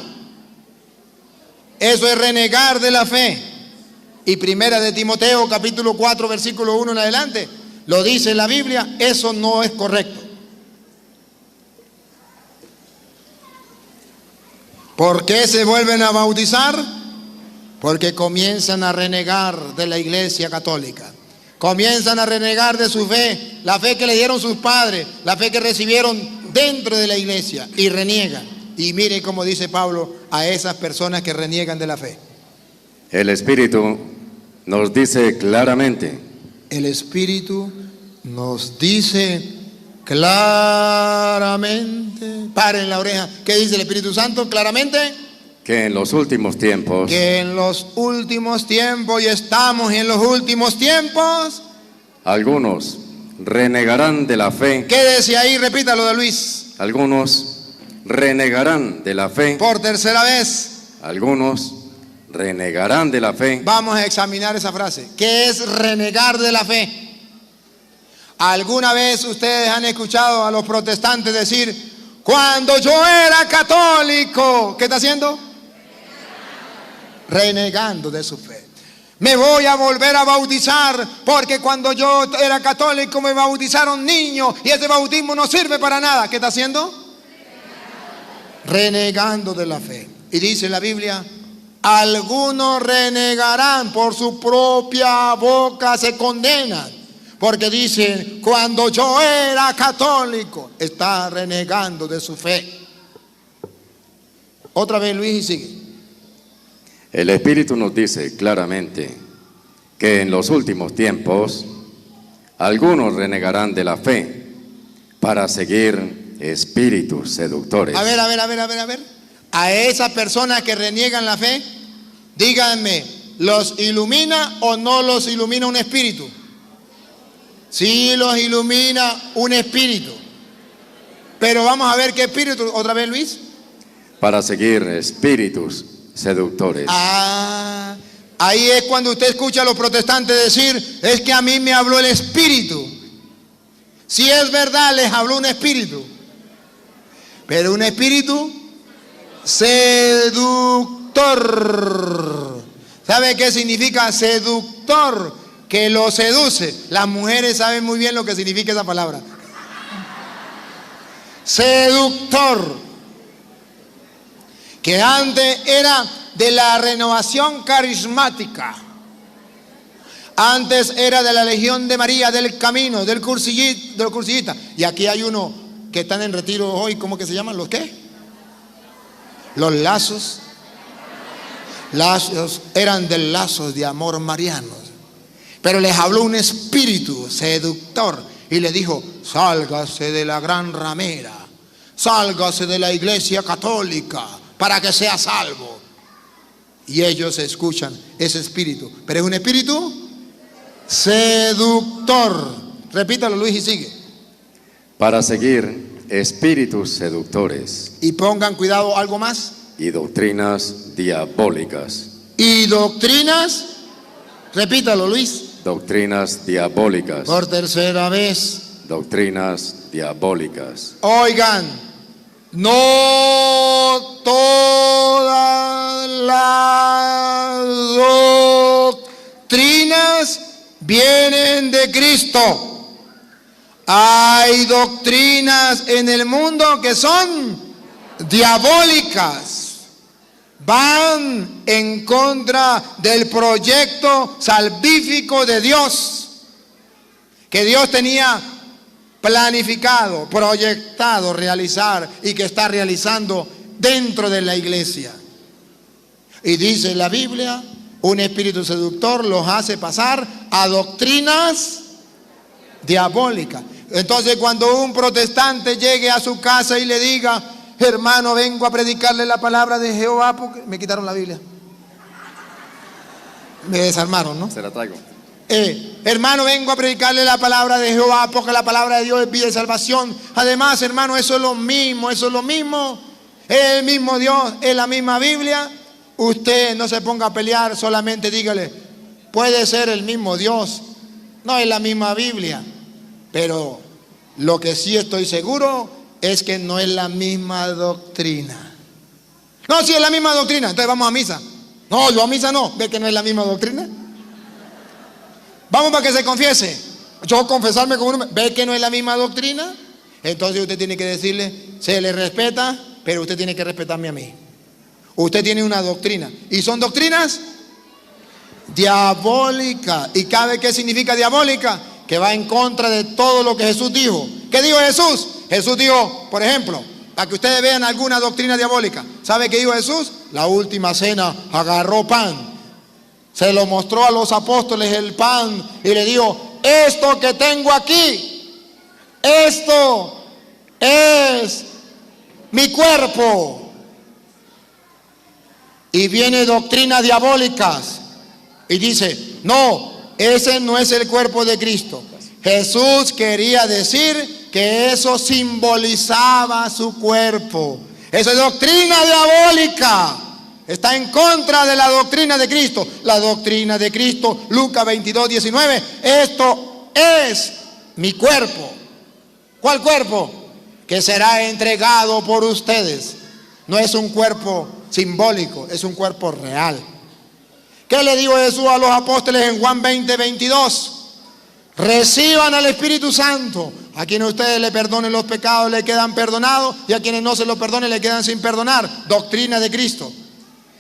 Eso es renegar de la fe. Y Primera de Timoteo, capítulo 4, versículo 1 en adelante, lo dice la Biblia, eso no es correcto. ¿Por qué se vuelven a bautizar? Porque comienzan a renegar de la Iglesia Católica. Comienzan a renegar de su fe, la fe que le dieron sus padres, la fe que recibieron dentro de la iglesia, y reniegan. Y miren cómo dice Pablo a esas personas que reniegan de la fe. El Espíritu nos dice claramente. El Espíritu nos dice claramente. Paren la oreja. ¿Qué dice el Espíritu Santo? Claramente. Que en los últimos tiempos. Que en los últimos tiempos, y estamos en los últimos tiempos. Algunos renegarán de la fe. ¿Qué decía ahí? Repítalo, de Luis. Algunos renegarán de la fe. Por tercera vez. Algunos renegarán de la fe. Vamos a examinar esa frase. ¿Qué es renegar de la fe? ¿Alguna vez ustedes han escuchado a los protestantes decir, cuando yo era católico, ¿qué está haciendo? Renegando de su fe. Me voy a volver a bautizar porque cuando yo era católico me bautizaron niños y ese bautismo no sirve para nada. ¿Qué está haciendo? Renegando de la fe. Y dice la Biblia, algunos renegarán, por su propia boca se condenan, porque dicen, cuando yo era católico, está renegando de su fe. Otra vez, Luis, y sigue. El Espíritu nos dice claramente que en los últimos tiempos algunos renegarán de la fe para seguir espíritus seductores. A ver. A esas personas que reniegan la fe, díganme, ¿los ilumina o no los ilumina un espíritu? Sí, los ilumina un espíritu. Pero vamos a ver qué espíritu. Otra vez, Luis. Para seguir espíritus seductores. Ahí es cuando usted escucha a los protestantes decir, es que a mí me habló el Espíritu. Si es verdad, les habló un espíritu, pero un espíritu seductor. ¿Sabe qué significa seductor? Que lo seduce. Las mujeres saben muy bien lo que significa esa palabra. Seductor. Que antes era de la renovación carismática. Antes era de la Legión de María, del Camino, del cursillita. Y aquí hay uno que están en retiro hoy, ¿cómo que se llaman? ¿Los qué? Los lazos. Lazos eran de lazos de amor marianos. Pero les habló un espíritu seductor y le dijo, sálgase de la gran ramera, sálgase de la iglesia católica para que sea salvo. Y ellos escuchan ese espíritu, pero es un espíritu seductor. Repítalo, Luis, y sigue. Para seguir espíritus seductores. Y pongan cuidado, algo más. Y doctrinas diabólicas. Y doctrinas Repítalo, Luis. Doctrinas diabólicas. Por tercera vez. Doctrinas diabólicas. Oigan, no todas las doctrinas vienen de Cristo. Hay doctrinas en el mundo que son diabólicas. Van en contra del proyecto salvífico de Dios, que Dios tenía planificado, proyectado realizar y que está realizando dentro de la iglesia. Y dice la Biblia, un espíritu seductor los hace pasar a doctrinas diabólicas. Entonces, cuando un protestante llegue a su casa y le diga: hermano, vengo a predicarle la palabra de Jehová, porque me quitaron la Biblia, me desarmaron, ¿no? Se la traigo. Hermano, vengo a predicarle la palabra de Jehová, porque la palabra de Dios es vida y salvación. Además, hermano, eso es lo mismo, es el mismo Dios, es la misma Biblia. Usted no se ponga a pelear, solamente dígale: puede ser el mismo Dios, no es la misma Biblia, pero lo que sí estoy seguro es que no es la misma doctrina. No, sí es la misma doctrina, entonces vamos a misa. No, yo a misa no, ve que no es la misma doctrina. Vamos para que se confiese. Yo confesarme con uno, ve que no es la misma doctrina. Entonces usted tiene que decirle: se le respeta, pero usted tiene que respetarme a mí. Usted tiene una doctrina, y son doctrinas diabólicas. ¿Y sabe qué significa diabólica? Que va en contra de todo lo que Jesús dijo. ¿Qué dijo Jesús? Jesús dijo, por ejemplo, para que ustedes vean alguna doctrina diabólica. ¿Sabe qué dijo Jesús? La última cena agarró pan, se lo mostró a los apóstoles el pan y le dijo: esto que tengo aquí, esto es mi cuerpo. Y viene doctrinas diabólicas y dice: no, ese no es el cuerpo de Cristo. Jesús quería decir que eso simbolizaba su cuerpo. Eso es doctrina diabólica. Está en contra de la doctrina de Cristo. La doctrina de Cristo, Lucas 22:19. Esto es mi cuerpo. ¿Cuál cuerpo? Que será entregado por ustedes. No es un cuerpo simbólico, es un cuerpo real. ¿Qué le dijo Jesús a los apóstoles en Juan 20:22? Reciban al Espíritu Santo. A quienes ustedes le perdonen los pecados le quedan perdonados, y a quienes no se los perdonen le quedan sin perdonar. Doctrina de Cristo.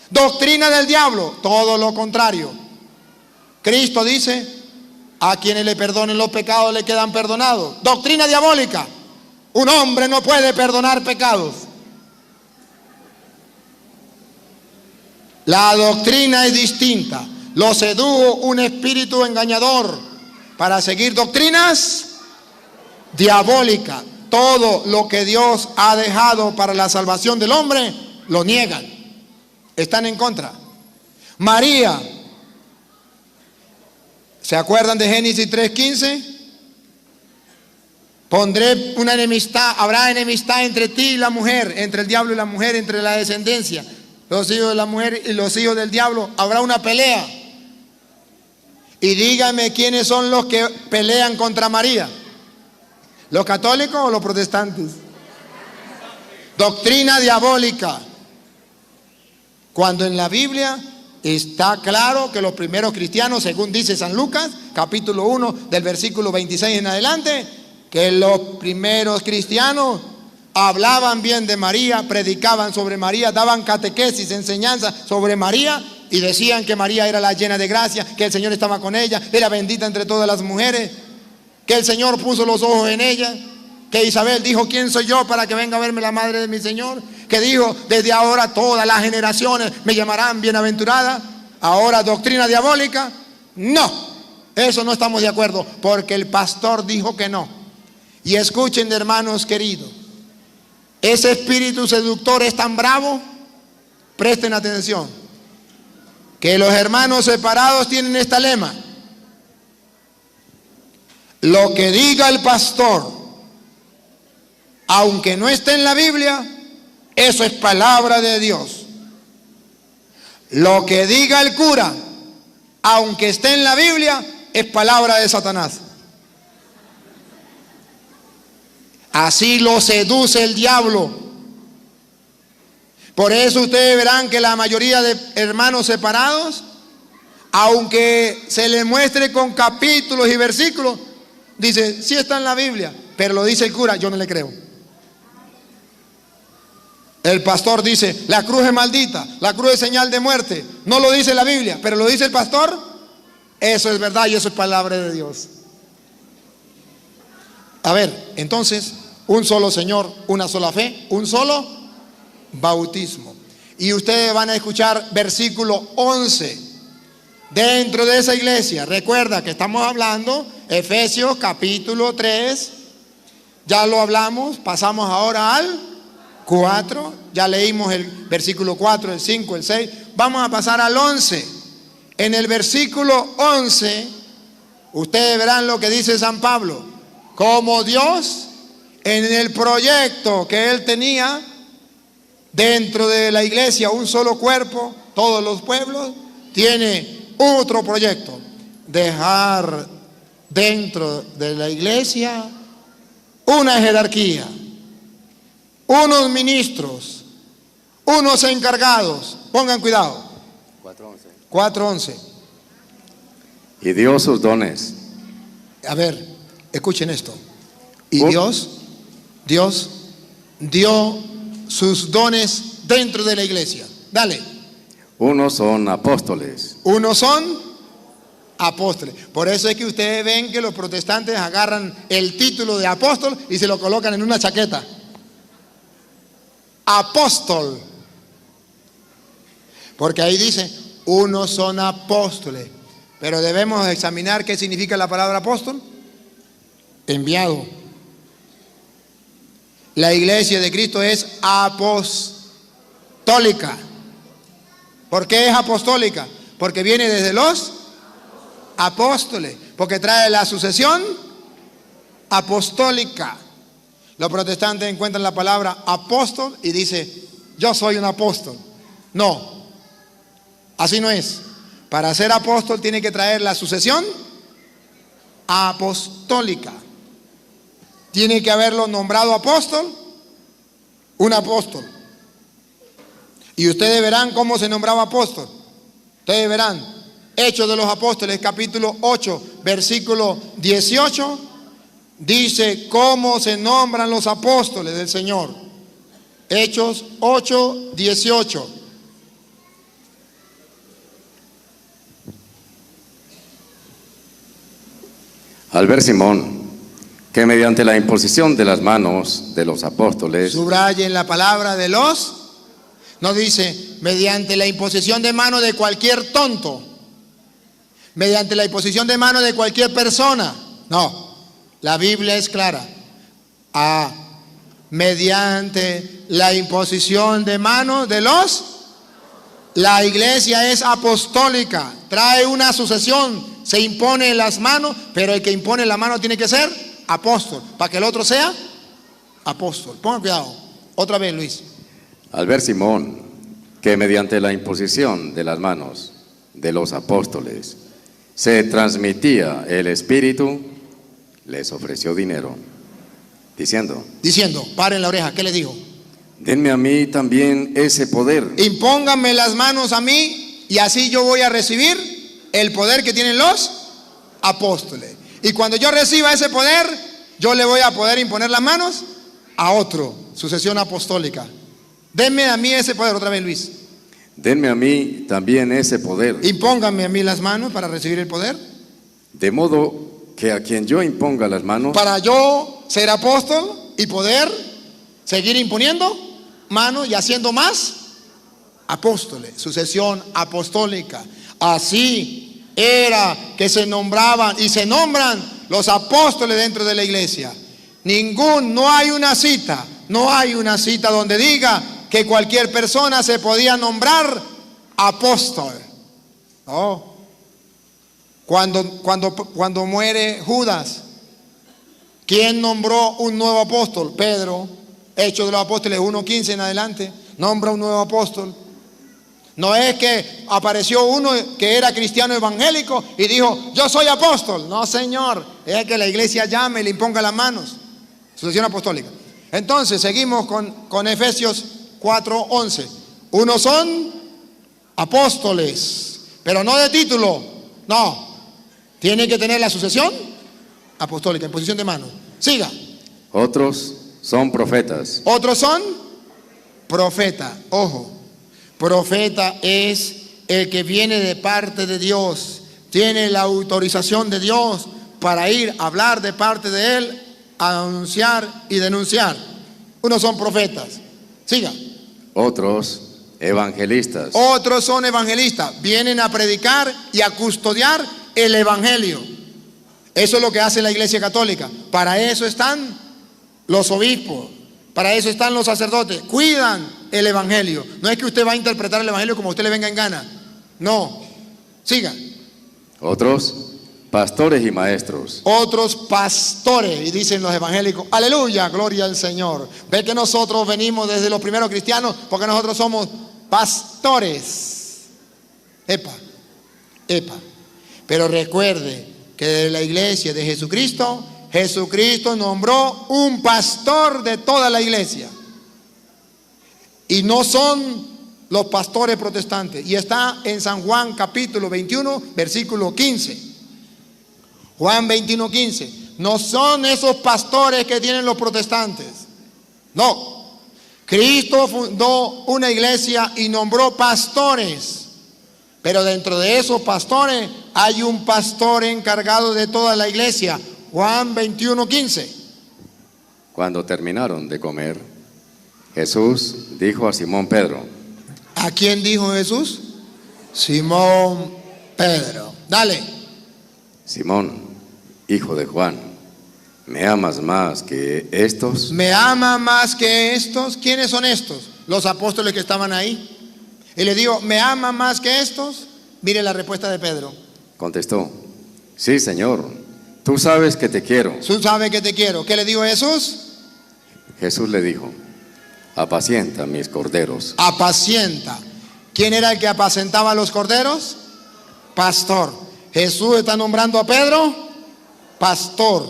Doctrina del diablo, todo lo contrario. Cristo dice: a quienes le perdonen los pecados le quedan perdonados. Doctrina diabólica. Un hombre no puede perdonar pecados. La doctrina es distinta. Lo sedujo un espíritu engañador para seguir doctrinas diabólicas. Todo lo que Dios ha dejado para la salvación del hombre lo niegan. Están en contra. María, ¿se acuerdan de Génesis 3:15? Pondré una enemistad, habrá enemistad entre ti y la mujer, entre el diablo y la mujer, entre la descendencia, los hijos de la mujer y los hijos del diablo. Habrá una pelea. Y dígame quiénes son los que pelean contra María: ¿los católicos o los protestantes? Doctrina diabólica. Cuando en la Biblia está claro que los primeros cristianos, según dice San Lucas, capítulo 1, del versículo 26 en adelante, que los primeros cristianos hablaban bien de María, predicaban sobre María, daban catequesis, enseñanza sobre María, y decían que María era la llena de gracia, que el Señor estaba con ella, era bendita entre todas las mujeres, que el Señor puso los ojos en ella, que Isabel dijo: ¿quién soy yo para que venga a verme la madre de mi Señor? Que dijo: desde ahora todas las generaciones me llamarán bienaventurada. Ahora, doctrina diabólica, no, eso no estamos de acuerdo, porque el pastor dijo que no. Y escuchen, hermanos queridos, ese espíritu seductor es tan bravo, presten atención, que los hermanos separados tienen esta lema: lo que diga el pastor, aunque no esté en la Biblia, eso es palabra de Dios. Lo que diga el cura, aunque esté en la Biblia, es palabra de Satanás. Así lo seduce el diablo. Por eso ustedes verán que la mayoría de hermanos separados, aunque se les muestre con capítulos y versículos, dice, sí está en la Biblia, pero lo dice el cura, yo no le creo. El pastor dice, la cruz es maldita, la cruz es señal de muerte. No lo dice la Biblia, pero lo dice el pastor. Eso es verdad y eso es palabra de Dios. A ver, entonces, un solo Señor, una sola fe, un solo bautismo. Y ustedes van a escuchar versículo 11 dentro de esa iglesia. Recuerda que estamos hablando Efesios capítulo 3, ya lo hablamos, pasamos ahora al 4, ya leímos el versículo 4, el 5, el 6, vamos a pasar al 11. En el versículo 11, ustedes verán lo que dice San Pablo, como Dios en el proyecto que él tenía dentro de la iglesia, un solo cuerpo, todos los pueblos, tiene otro proyecto, dejar dentro de la iglesia una jerarquía, unos ministros, unos encargados. Pongan cuidado. 4:11. Y dio sus dones. A ver, escuchen esto. Y Dios dio sus dones dentro de la iglesia. Dale. Unos son apóstoles. Unos son apóstoles. Por eso es que ustedes ven que los protestantes agarran el título de apóstol y se lo colocan en una chaqueta. Apóstol. Porque ahí dice, unos son apóstoles. Pero debemos examinar qué significa la palabra apóstol. Enviado. La iglesia de Cristo es apostólica. ¿Por qué es apostólica? Porque viene desde los apóstoles. Porque trae la sucesión apostólica. Los protestantes encuentran la palabra apóstol y dice, yo soy un apóstol. No, así no es. Para ser apóstol tiene que traer la sucesión apostólica. Tiene que haberlo nombrado apóstol, un apóstol. Y ustedes verán cómo se nombraba apóstol. Ustedes verán, Hechos de los Apóstoles, capítulo 8, versículo 18, dice cómo se nombran los apóstoles del Señor. Hechos 8, 18. Al ver Simón que mediante la imposición de las manos de los apóstoles, subrayen la palabra de los, no dice mediante la imposición de mano de cualquier tonto, mediante la imposición de mano de cualquier persona, no, la Biblia es clara, mediante la imposición de mano de los, la iglesia es apostólica, trae una sucesión, se impone en las manos, pero el que impone la mano tiene que ser apóstol, para que el otro sea apóstol. Pongan cuidado, otra vez Luis. al ver Simón que mediante la imposición de las manos de los apóstoles se transmitía el Espíritu, les ofreció dinero, diciendo, paren la oreja, ¿qué le dijo? denme a mí también ese poder. Impónganme las manos a mí y así yo voy a recibir el poder que tienen los apóstoles. Y cuando yo reciba ese poder, yo le voy a poder imponer las manos a otro, sucesión apostólica. Denme a mí ese poder, otra vez Luis. Denme a mí también ese poder. Impónganme a mí las manos para recibir el poder. De modo que a quien yo imponga las manos, Para yo ser apóstol y poder seguir imponiendo manos y haciendo más apóstoles, sucesión apostólica. Así era que se nombraban y se nombran los apóstoles dentro de la iglesia. No hay una cita donde diga que cualquier persona se podía nombrar apóstol. No. Cuando muere Judas, ¿quién nombró un nuevo apóstol? Pedro. Hechos de los Apóstoles 1:15 en adelante, nombra un nuevo apóstol. No es que apareció uno que era cristiano evangélico y dijo, yo soy apóstol. No, señor, es que la iglesia llame y le imponga las manos. Sucesión apostólica. Entonces, seguimos con Efesios 4:11. Unos son apóstoles, pero no de título. No, tiene que tener la sucesión apostólica en posición de mano. Siga. Otros son profetas. Otros son profetas. Ojo, profeta es el que viene de parte de Dios, tiene la autorización de Dios para ir a hablar de parte de Él, a anunciar y denunciar. Unos son profetas. Siga. Otros evangelistas. Otros son evangelistas, vienen a predicar y a custodiar el evangelio. Eso es lo que hace la Iglesia Católica. Para eso están los obispos, para eso están los sacerdotes. Cuidan el evangelio. No es que usted va a interpretar el evangelio como a usted le venga en gana. No. Siga. Otros pastores y maestros. Otros pastores, y dicen los evangélicos, aleluya, gloria al Señor. Ve que nosotros venimos desde los primeros cristianos porque nosotros somos pastores. Epa. Pero recuerde que de la iglesia de Jesucristo, Jesucristo nombró un pastor de toda la iglesia. Y no son los pastores protestantes. Y está en San Juan capítulo 21, versículo 15. Juan 21:15. No son esos pastores que tienen los protestantes. No. Cristo fundó una iglesia y nombró pastores. Pero dentro de esos pastores hay un pastor encargado de toda la iglesia. Juan 21:15. Cuando terminaron de comer, Jesús dijo a Simón Pedro. ¿A quién dijo Jesús? Simón Pedro. Dale. Simón, hijo de Juan, ¿me amas más que estos? ¿Me ama más que estos? ¿Quiénes son estos? Los apóstoles que estaban ahí. Y le digo, ¿me ama más que estos? Mire la respuesta de Pedro. Contestó, sí, Señor, tú sabes que te quiero. Tú sabes que te quiero. ¿Qué le dijo Jesús? Jesús le dijo, apacienta mis corderos. Apacienta. ¿Quién era el que apacentaba a los corderos? Pastor. Jesús está nombrando a Pedro pastor.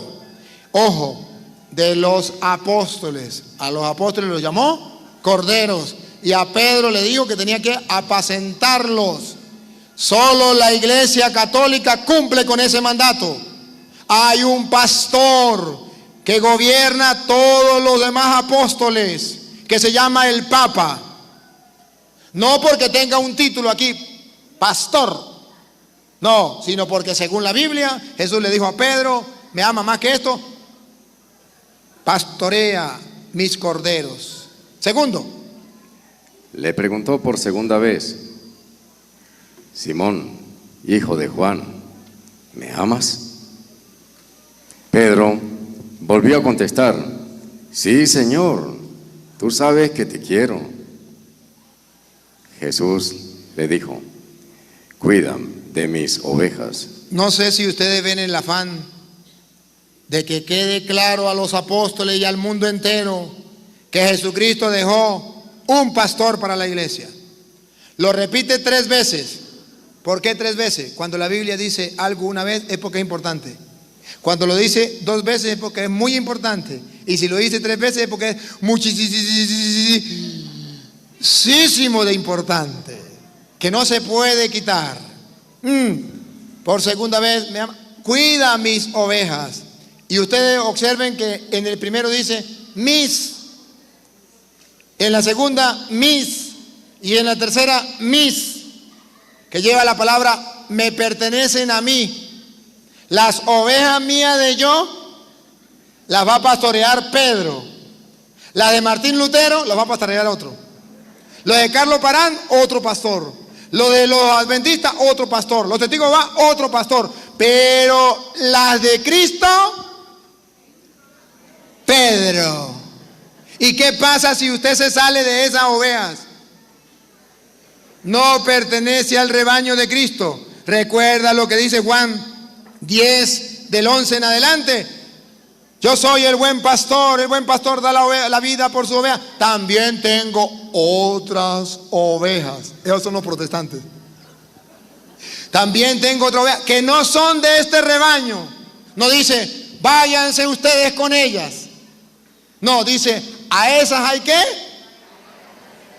Ojo, de los apóstoles. A los apóstoles los llamó corderos. Y a Pedro le dijo que tenía que apacentarlos. Solo la Iglesia Católica cumple con ese mandato. Hay un pastor que gobierna todos los demás apóstoles, que se llama el Papa. No porque tenga un título aquí, pastor. No, sino porque según la Biblia, Jesús le dijo a Pedro, ¿me ama más que esto? Pastorea mis corderos. Segundo. Le preguntó por segunda vez, Simón, hijo de Juan, ¿me amas? Pedro volvió a contestar, sí, Señor, tú sabes que te quiero. Jesús le dijo, cuida de mis ovejas. No sé si ustedes ven el afán de que quede claro a los apóstoles y al mundo entero que Jesucristo dejó un pastor para la iglesia. Lo repite 3 veces. ¿Por qué 3 veces? Cuando la Biblia dice algo una vez es porque es importante. Cuando lo dice 2 veces es porque es muy importante. Y si lo dice 3 veces es porque es muchísimo de importante, que no se puede quitar. Por segunda vez, cuida mis ovejas. Y ustedes observen que en el primero dice mis, en la segunda mis, y en la tercera mis, que lleva la palabra me pertenecen a mí. Las ovejas mías de yo las va a pastorear Pedro. Las de Martín Lutero las va a pastorear otro. Lo de Carlos Parán, otro pastor. Lo de los adventistas, otro pastor. Los testigos va, otro pastor. Pero las de Cristo, Pedro. ¿Y qué pasa si usted se sale de esas ovejas? No pertenece al rebaño de Cristo. Recuerda lo que dice Juan 10, del 11 en adelante. Yo soy el buen pastor da la vida por su oveja. También tengo otras ovejas. Esos son los protestantes. También tengo otras ovejas que no son de este rebaño. No dice, váyanse ustedes con ellas. No, dice, a esas hay que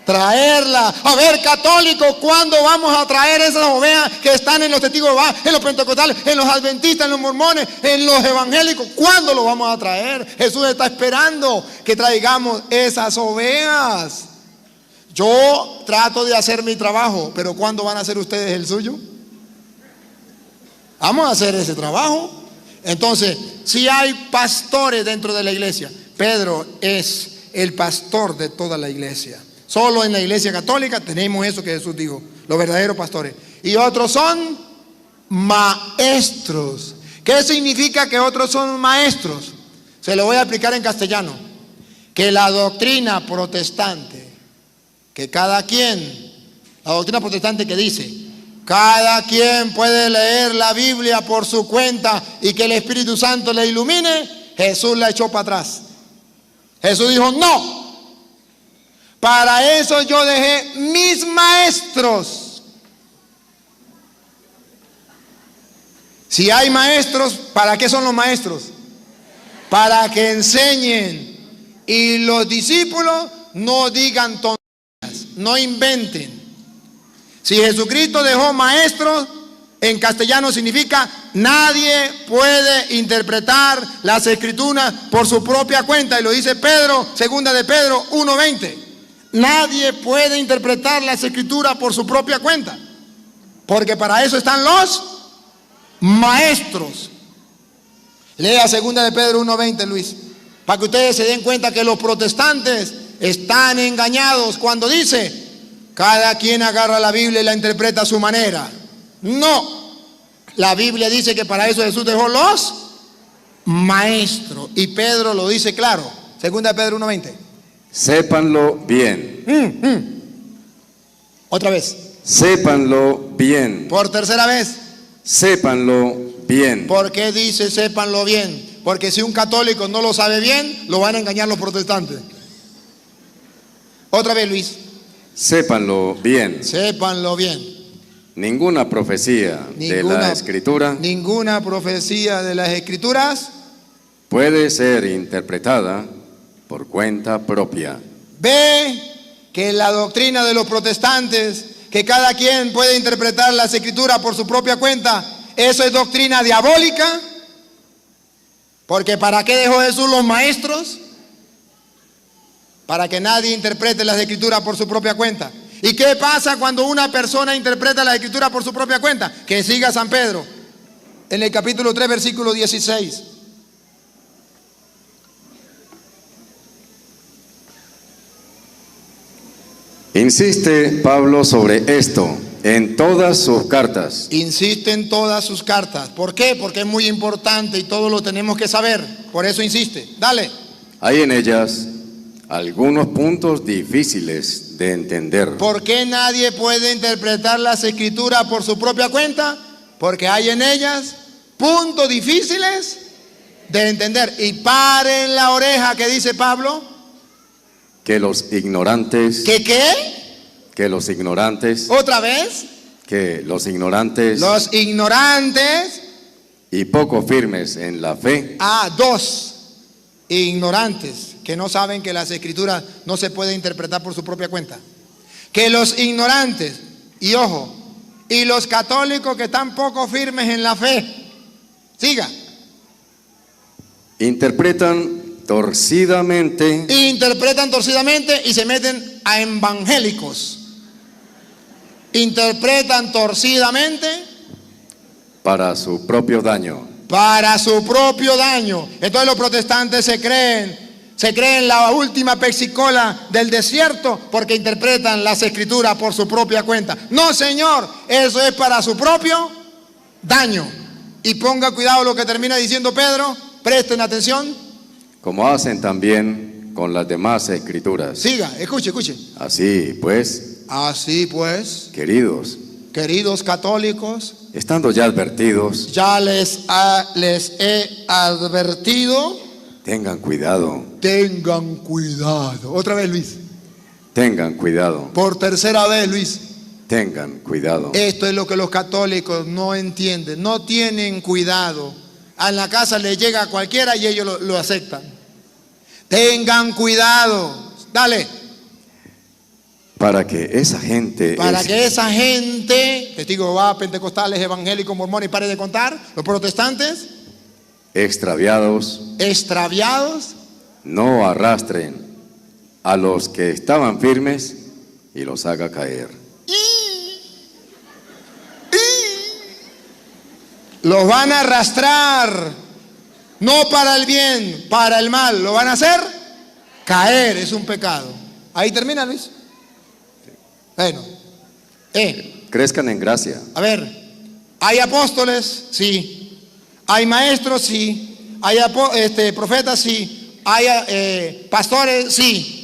traerlas. A ver, católicos, ¿cuándo vamos a traer esas ovejas que están en los testigos de Jehová, en los pentecostales, en los adventistas, en los mormones, en los evangélicos? ¿Cuándo lo vamos a traer? Jesús está esperando que traigamos esas ovejas. Yo trato de hacer mi trabajo, pero ¿cuándo van a hacer ustedes el suyo? Vamos a hacer ese trabajo. Entonces, si hay pastores dentro de la iglesia, Pedro es el pastor de toda la iglesia. Solo en la iglesia católica tenemos eso que Jesús dijo, los verdaderos pastores. Y otros son maestros. ¿Qué significa que otros son maestros? Se lo voy a explicar en castellano. Que la doctrina protestante, la doctrina protestante que dice, cada quien puede leer la Biblia por su cuenta y que el Espíritu Santo le ilumine, Jesús la echó para atrás. Jesús dijo, no. Para eso yo dejé mis maestros. Si hay maestros, ¿para qué son los maestros? Para que enseñen. Y los discípulos no digan tonterías, no inventen. Si Jesucristo dejó maestros, en castellano significa nadie puede interpretar las escrituras por su propia cuenta. Y lo dice Pedro, segunda de Pedro 1:20. Nadie puede interpretar las escrituras por su propia cuenta, porque para eso están los maestros. Lea segunda de Pedro 1:20, Luis, para que ustedes se den cuenta que los protestantes están engañados cuando dice, cada quien agarra la Biblia y la interpreta a su manera. No, la Biblia dice que para eso Jesús dejó los maestros, y Pedro lo dice claro, segunda de Pedro 1:20. Sépanlo bien. Otra vez. Sépanlo bien. Por tercera vez. Sépanlo bien. ¿Por qué dice sépanlo bien? Porque si un católico no lo sabe bien, lo van a engañar los protestantes. Otra vez, Luis. Sépanlo bien. Sépanlo bien. Ninguna profecía de la Escritura Ninguna profecía de las Escrituras puede ser interpretada por cuenta propia. Ve que la doctrina de los protestantes, que cada quien puede interpretar las Escrituras por su propia cuenta, eso es doctrina diabólica. Porque ¿para qué dejó Jesús los maestros? Para que nadie interprete las Escrituras por su propia cuenta. ¿Y qué pasa cuando una persona interpreta las Escrituras por su propia cuenta? Que siga San Pedro en el capítulo 3, versículo 16. Insiste Pablo sobre esto en todas sus cartas. Insiste en todas sus cartas. ¿Por qué? Porque es muy importante y todos lo tenemos que saber. Por eso insiste. Dale. Hay en ellas algunos puntos difíciles de entender. ¿Por qué nadie puede interpretar las Escrituras por su propia cuenta? Porque hay en ellas puntos difíciles de entender. Y paren la oreja, que dice Pablo. Que los ignorantes. ¿Que qué? Que los ignorantes. ¿Otra vez? Que los ignorantes. Los ignorantes. Y poco firmes en la fe. Dos. Ignorantes, que no saben que las Escrituras no se pueden interpretar por su propia cuenta. Que los ignorantes, y ojo, y los católicos que están poco firmes en la fe. Siga. Interpretan torcidamente. Interpretan torcidamente y se meten a evangélicos. Interpretan torcidamente para su propio daño. Para su propio daño. Entonces los protestantes se creen la última pexicola del desierto porque interpretan las Escrituras por su propia cuenta. No, señor, eso es para su propio daño. Y ponga cuidado lo que termina diciendo Pedro, presten atención. Como hacen también con las demás Escrituras. Siga, escuche. Así pues, queridos católicos, estando ya advertidos, ya les he advertido Tengan cuidado, Tengan cuidado. Otra vez, Luis. tengan cuidado, Por tercera vez, Luis. tengan cuidado. Esto es lo que los católicos no entienden. No tienen cuidado. A la casa les llega a cualquiera y ellos lo aceptan. Tengan cuidado. Dale. Para que esa gente, Para que esa gente, testigo de Jehová, pentecostales, evangélicos, mormones, y pare de contar, los protestantes, extraviados, extraviados, no arrastren a los que estaban firmes y los haga caer. los van a arrastrar, no para el bien, para el mal. Lo van a hacer caer, es un pecado. Ahí termina, Luis. Bueno, Crezcan en gracia. a ver, ¿hay apóstoles? Sí. ¿Hay maestros? Sí. ¿Hay profetas? Sí. ¿Hay pastores? Sí.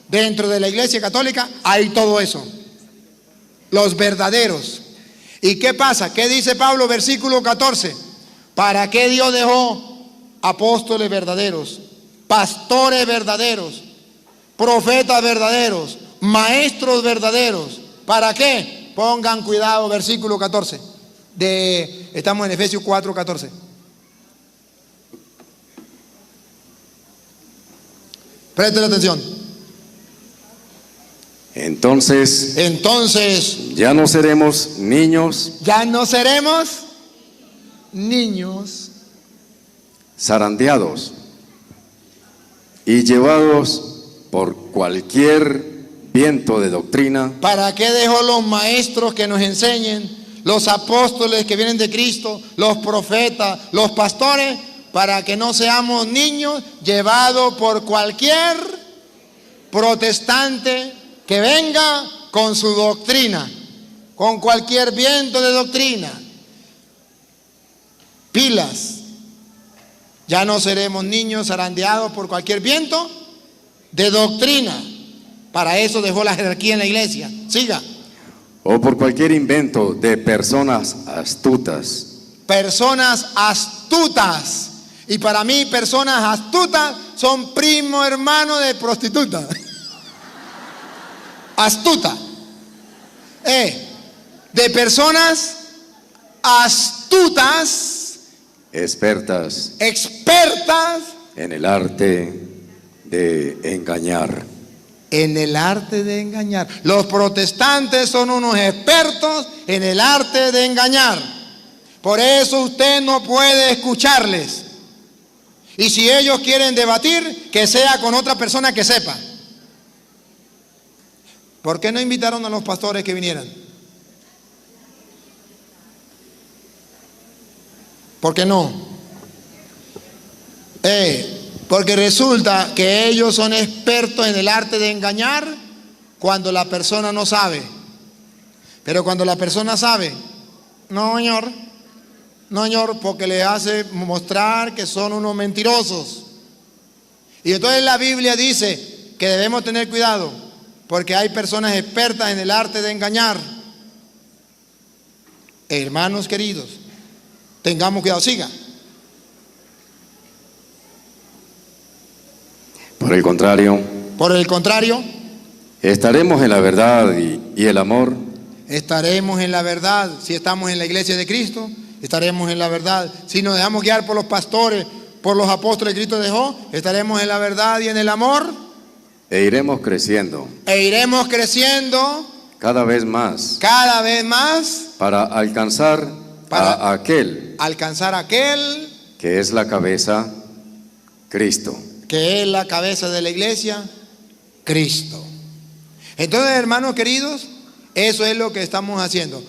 Dentro de la Iglesia Católica hay todo eso. Los verdaderos. ¿Y qué pasa? ¿Qué dice Pablo, versículo 14? ¿Para qué Dios dejó apóstoles verdaderos, pastores verdaderos, profetas verdaderos, maestros verdaderos? ¿Para qué? Pongan cuidado, versículo 14. Estamos en Efesios 4, 14. Presten atención. Entonces, ya no seremos niños ya no seremos niños zarandeados y llevados por cualquier viento de doctrina. ¿Para qué dejó los maestros que nos enseñen? Los apóstoles que vienen de Cristo, los profetas, los pastores, para que no seamos niños llevados por cualquier protestante que venga con su doctrina, con cualquier viento de doctrina. Pilas. Ya no seremos niños zarandeados por cualquier viento de doctrina. Para eso dejó la jerarquía en la iglesia. Siga. O por cualquier invento de personas astutas. Personas astutas. Y para mí personas astutas son primo hermano de prostituta. Astuta. De personas astutas. Expertas En el arte de engañar. En el arte de engañar. Los protestantes son unos expertos en el arte de engañar. Por eso usted no puede escucharles. Y si ellos quieren debatir, que sea con otra persona que sepa. ¿Por qué no invitaron a los pastores que vinieran? ¿Por qué no? Porque resulta que ellos son expertos en el arte de engañar cuando la persona no sabe. Pero cuando la persona sabe, no, señor, porque le hace mostrar que son unos mentirosos. Y entonces la Biblia dice que debemos tener cuidado, porque hay personas expertas en el arte de engañar. Hermanos queridos, tengamos cuidado. Siga. Por el contrario, estaremos en la verdad y el amor. Estaremos en la verdad. Si estamos en la iglesia de Cristo, estaremos en la verdad. Si nos dejamos guiar por los pastores, por los apóstoles que Cristo dejó, estaremos en la verdad y en el amor. E iremos creciendo. Cada vez más. Para alcanzar a aquel. Que es la cabeza, Cristo. Que es la cabeza de la iglesia, Cristo. Entonces, hermanos queridos, eso es lo que estamos haciendo.